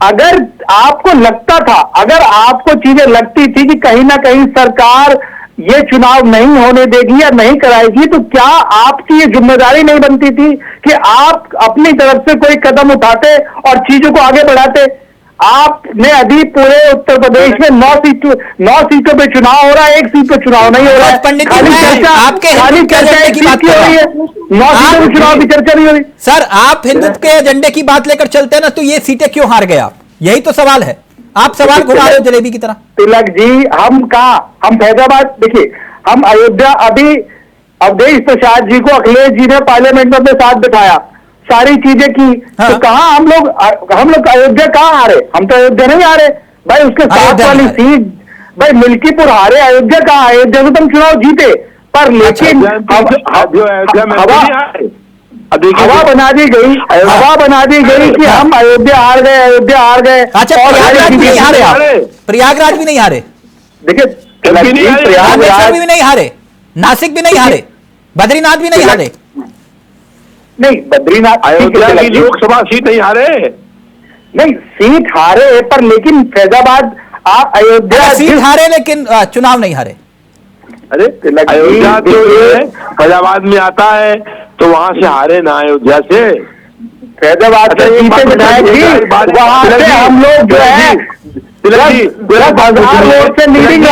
अगर आपको लगता था, अगर आपको चीजें लगती थी कि कहीं ना कहीं सरकार ये चुनाव नहीं होने देगी या नहीं कराएगी, तो क्या आपकी ये जिम्मेदारी नहीं बनती थी कि आप अपनी तरफ से कोई कदम उठाते और चीजों को आगे बढ़ाते? आपने अभी पूरे उत्तर प्रदेश में 9 सीटों पे चुनाव हो रहा है, 1 सीट पे चुनाव नहीं हो रहा है। पंडित जी, खाली चर्चा, आपके खाली चर्चा एक सीट की हो रही है, 9 सीटों पे चुनाव की चर्चा नहीं हो रही। सर, आप हिंदुत्व के एजेंडे की बात लेकर चलते हैं ना, तो ये सीटें क्यों हार गए आप? यही तो सवाल है। आप सवाल घुमा रहे हो जलेबी की तरह। तिलक जी, हम फैजाबाद, देखिए हम अयोध्या, अभी अवधेश प्रसाद जी को अखिलेश जी ने पार्लियामेंट में अपने साथ बिठाया, सारी चीजें की। तो कहाँ हम लोग अयोध्या कहाँ हारे? हम तो अयोध्या नहीं हारे भाई, उसके साथ वाली सीट भाई मिल्कीपुर हारे, अयोध्या कहाँ? अयोध्या में तुम चुनाव जीते, पर लेकिन हवा बना दी गई, कि हम अयोध्या हार गए। अच्छा, प्रयागराज भी नहीं हारे आप? प्रयागराज भी नहीं हारे? देखिए प्रयागराज भी नहीं हारे, नासिक भी नहीं हारे, बद्रीनाथ भी नहीं हारे। नहीं, बद्रीनाथ अयोध्या की लोकसभा सीट नहीं हारे, नहीं सीट हारे, पर लेकिन फैजाबाद, आप अयोध्या सीट हारे लेकिन चुनाव नहीं हारे। अरे अयोध्या तो ये फैजाबाद में आता है, तो वहां से हारे ना अयोध्या से। फैजाबाद से सीटें विधायक थी, वहां से हम लोग जो है 10,000 वोट से लीडिंग,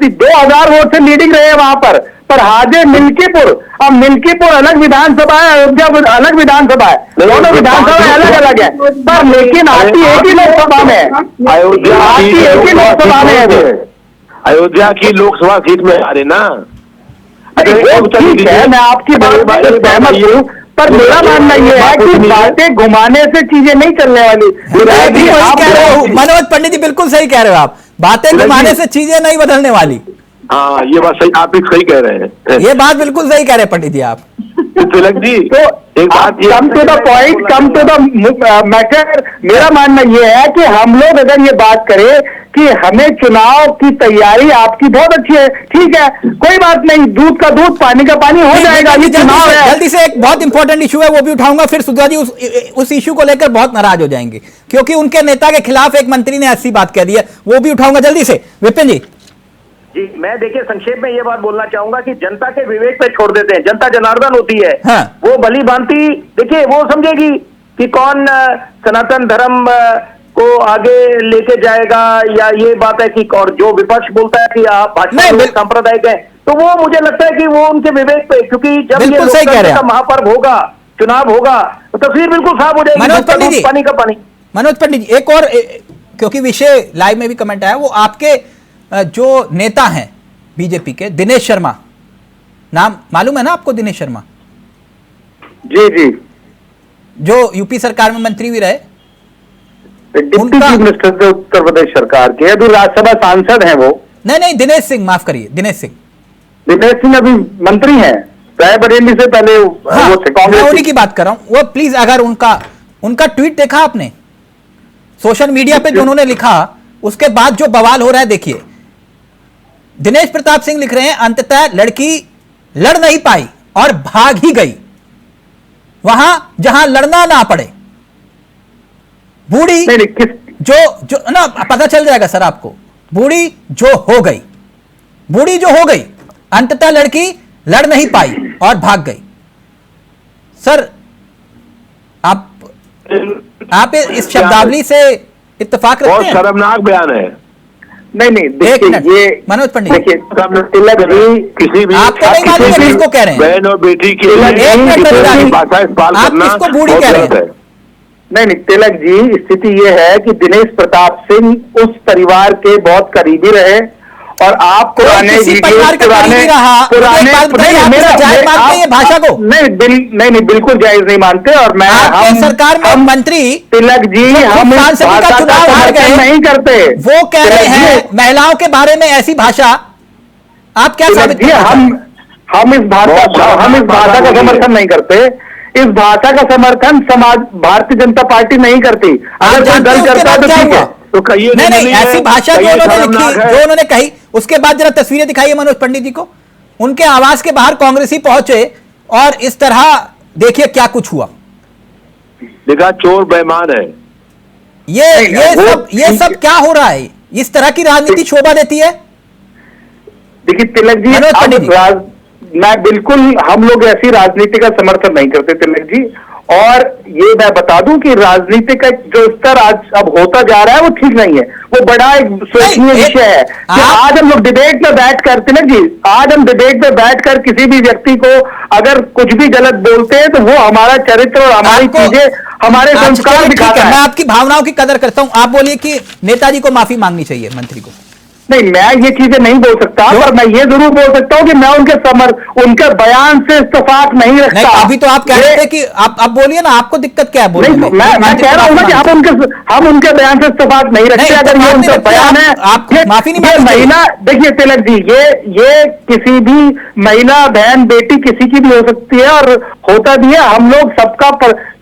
2,000 वोट से लीडिंग रहे वहां पर हाजे मिल्कीपुर। अब मिल्कीपुर अलग विधानसभा है, अयोध्या अलग विधानसभा है, दोनों विधानसभा अलग है, पर लेकिन आती एक ही लोकसभा में, अयोध्या आती एक ही लोकसभा में है। अयोध्या की लोकसभा सीट में हारे ना। अरे वो ठीक है, मैं आपकी बात से सहमत हूँ, पर मेरा मानना यह है कि बातें घुमाने से चीजें नहीं चलने वाली। मनोज पंडित जी बिल्कुल सही कह रहे हो आप, बातें घुमाने से चीजें नहीं बदलने वाली। हाँ, ये बात सही, आप भी सही कह रहे हैं। ये बात बिल्कुल सही कह रहे हैं पंडित जी आप। तिलक जी, तो एक बात, come to the point, come to the matter. मेरा मानना यह है कि हम लोग अगर ये बात करें कि हमें चुनाव की तैयारी आपकी बहुत अच्छी है, ठीक है, कोई बात नहीं, दूध का दूध पानी का पानी हो जाएगा, ये चुनाव है। जल्दी से एक बहुत इंपॉर्टेंट इशू है, वो भी उठाऊंगा, फिर सुधा जी उस इशू को लेकर बहुत नाराज हो जाएंगे, क्योंकि उनके नेता के खिलाफ एक मंत्री ने ऐसी बात कह दी है, वो भी उठाऊंगा जल्दी से। विपिन जी। जी, मैं देखिए संक्षेप में ये बात बोलना चाहूंगा कि जनता के विवेक पे छोड़ देते हैं। जनता जनार्दन होती है, हाँ। वो भली भांति देखिए, वो समझेगी कि कौन सनातन धर्म को आगे लेके जाएगा, या ये बात है कि, और जो विपक्ष बोलता है कि आप भाजपा सांप्रदायिक है, तो वो मुझे लगता है कि वो उनके विवेक पे, क्योंकि जब ये लोकतंत्र का महापर्व होगा, चुनाव होगा, तो तस्वीर बिल्कुल साफ हो जाएगी। मनोज पंडित जी, पानी का पानी। मनोज पंडित जी, एक और, क्योंकि विषय लाइव में भी कमेंट आया, वो आपके जो नेता हैं बीजेपी के, दिनेश शर्मा, नाम मालूम है ना आपको? दिनेश शर्मा जी, जो यूपी सरकार में मंत्री भी रहे, डिप्टी चीफ मिनिस्टर थे उत्तर प्रदेश सरकार के, अभी राज्यसभा सांसद हैं वो। नहीं, दिनेश सिंह, माफ करिए, दिनेश सिंह अभी मंत्री हैं, रायबरेली से पहले वो थे, कांग्रेस। मैं उन्हीं की बात कर रहा हूं। वो प्लीज, अगर उनका ट्वीट देखा आपने सोशल मीडिया पे, जो उन्होंने लिखा, उसके बाद जो बवाल हो रहा है, देखिए। दिनेश प्रताप सिंह लिख रहे हैं, अंततः लड़की लड़ नहीं पाई और भाग ही गई वहां जहां लड़ना ना पड़े। बूढ़ी नहीं, किस जो जो ना पता चल जाएगा सर आपको। बूढ़ी जो हो गई अंततः लड़की लड़ नहीं पाई और भाग गई। सर आप इस शब्दावली से इत्तेफाक रखते बहुत हैं? शर्मनाक बयान है। नहीं एक देखिए मिनट, ये मनोज पंडित देखिए तिलक जी किसी भी आपको नहीं मालूम है किसको कह रहे हैं? बहन और बेटी के तिलक लिए एक मिनट किसी रविदास भी जी, भाषा इस्तेमाल आप करना किसको बूढ़ी बहुत कह रहे गलत हैं? है। नहीं तिलक जी, स्थिति ये है कि दिनेश प्रताप सिंह उस परिवार के बहुत करीबी रहे और आप पुराने किसी परिवार का करीबी रहा, मुझे एक बात बताइए, आप इसे जायज मानते हैं ये भाषा को? नहीं बिल्कुल जायज नहीं मानते। और मैं आपके सरकार में हम मंत्री तिलक जी हम इस सांसद का भाषा चुनाव का हार समर्थन गए, नहीं करते। वो कह रहे तिलक हैं जी, महिलाओं के बारे में ऐसी भाषा, आप क्या तिलक साबित जी, करना चाहते हैं? हम इस भाषा का समर्थन नहीं करते। इस भाषा का समर्थन भारतीय जनता पार्टी नहीं करती। अगर कोई दल करता है तो ठीक है, तो कहिए नहीं ऐसी भाषा जो उन्होंने लिखी, जो उन्होंने कही, उसके बाद जरा तस्वीरें दिखाइए मनोज पंडित जी को। उनके आवास के बाहर कांग्रेसी पहुंचे और इस तरह देखिए क्या कुछ हुआ। देखा चोर बेईमान है। ये सब क्या हो रहा है? इस तरह की राजनीति शोभा देती है? देखिए तिलक जी, मनोज पंडित जी, मैं बिल्कुल हम लोग ऐसी राजनीति का समर्थन नहीं करते तिलक जी। और ये मैं बता दूं कि राजनीति का जो स्तर आज अब होता जा रहा है वो ठीक नहीं है। वो बड़ा एक सोचनीय विषय है कि आज हम लोग डिबेट में बैठ कर तिलक जी, आज हम डिबेट में बैठकर किसी भी व्यक्ति को अगर कुछ भी गलत बोलते हैं तो वो हमारा चरित्र और हमारी चीजें, हमारे संस्कार दिखाता है। मैं आपकी भावनाओं की कदर करता हूं। आप बोलिए कि नेताजी को माफी मांगनी चाहिए, मंत्री को। नहीं, मैं ये चीजें नहीं बोल सकता, पर मैं ये जरूर बोल सकता हूं कि मैं उनके बयान से इत्तेफाक नहीं रखता। नहीं, अभी तो आप कह रहे थे कि आप बोलिए ना, आपको दिक्कत क्या है? नहीं, मैं कह रहा हूं ना कि हम उनके बयान से इत्तेफाक नहीं रखते। अगर ये उनका बयान है, आप माफी नहीं मांगते? महिला, देखिए तिलक जी, ये किसी भी महिला, बहन, बेटी किसी की भी हो सकती है और होता भी है। हम लोग सबका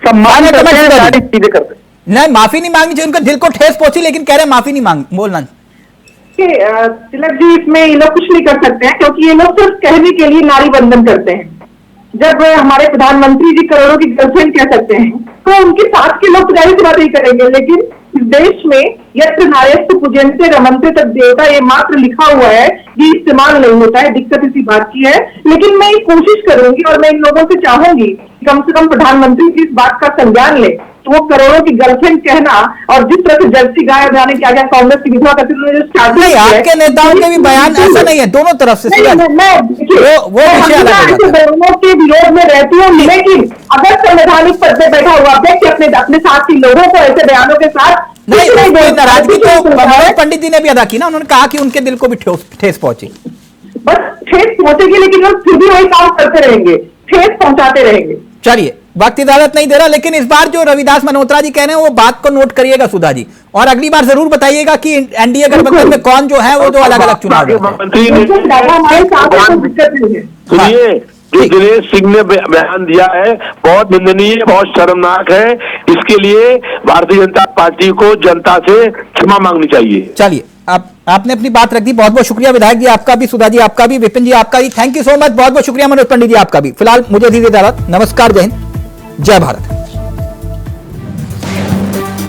सम्मान करते हैं, सारी चीजें करते हैं। नहीं, माफी नहीं मांगनी चाहिए, उनका दिल को ठेस पहुंची, लेकिन कह रहे हैं माफी नहीं बोलना। तिलक जी, इसमें ये लोग कुछ नहीं कर सकते हैं क्योंकि ये लोग सिर्फ कहने के लिए नारी बंधन करते हैं। जब हमारे प्रधानमंत्री जी करोड़ों की गर्लफ्रेंड कह सकते हैं तो उनके साथ के लोग तो जाहिर सी बात ही करेंगे। लेकिन इस देश में यत्र नार्यस्तु पूज्यन्ते रमन्ते तत् देवता, ये मात्र लिखा हुआ है, ये इस्तेमाल नहीं होता है। दिक्कत इसी बात की है। लेकिन मैं कोशिश करूंगी और मैं इन लोगों से चाहूंगी कि कम से कम प्रधानमंत्री जी इस बात का संज्ञान ले। तो वो करोड़ों की गर्लफ्रेंड कहना और जिस तरह से जर्सी गाय जाने क्या क्या कांग्रेस की विधवा करते जो स्टार्ट नहीं, आपके नेताओं के भी बयान ऐसा नहीं है, दोनों तरफ से वो दोनों के विरोध में रहती हूँ। लेकिन अगर संवैधानिक पद पर बैठा हुआ व्यक्ति अपने साथ के लोगों को ऐसे बयानों के साथ नहीं, नाराजगी तो मनोज पंडित जी ने भी अदा की ना। उन्होंने कहा कि उनके दिल को भी ठेस पहुंची। बस ठेस पहुंचेगी, लेकिन हम फिर भी वही काम करते रहेंगे, ठेस पहुंचाते रहेंगे। चलिए, वक्त इजाजत नहीं दे रहा, लेकिन इस बार जो रविदास मल्होत्रा जी कह रहे हैं वो बात को नोट करिएगा सुधा जी, और अगली बार जरूर बताइएगा कि एनडीए गठबंधन में कौन जो है वो जो अलग अलग चुनाव सुनिए, जो दिनेश सिंह ने बयान दिया है बहुत निंदनीय, बहुत शर्मनाक है। इसके लिए भारतीय जनता पार्टी को जनता से क्षमा मांगनी चाहिए। चलिए, आपने अपनी बात रख दी। बहुत बहुत शुक्रिया विधायक जी आपका भी, सुधा जी आपका भी, विपिन जी आपका भी, थैंक यू सो मच। बहुत बहुत शुक्रिया मनोज पंडित जी आपका भी। फिलहाल मुझे दीजिए इजाजत। नमस्कार, जय हिंद, जय भारत।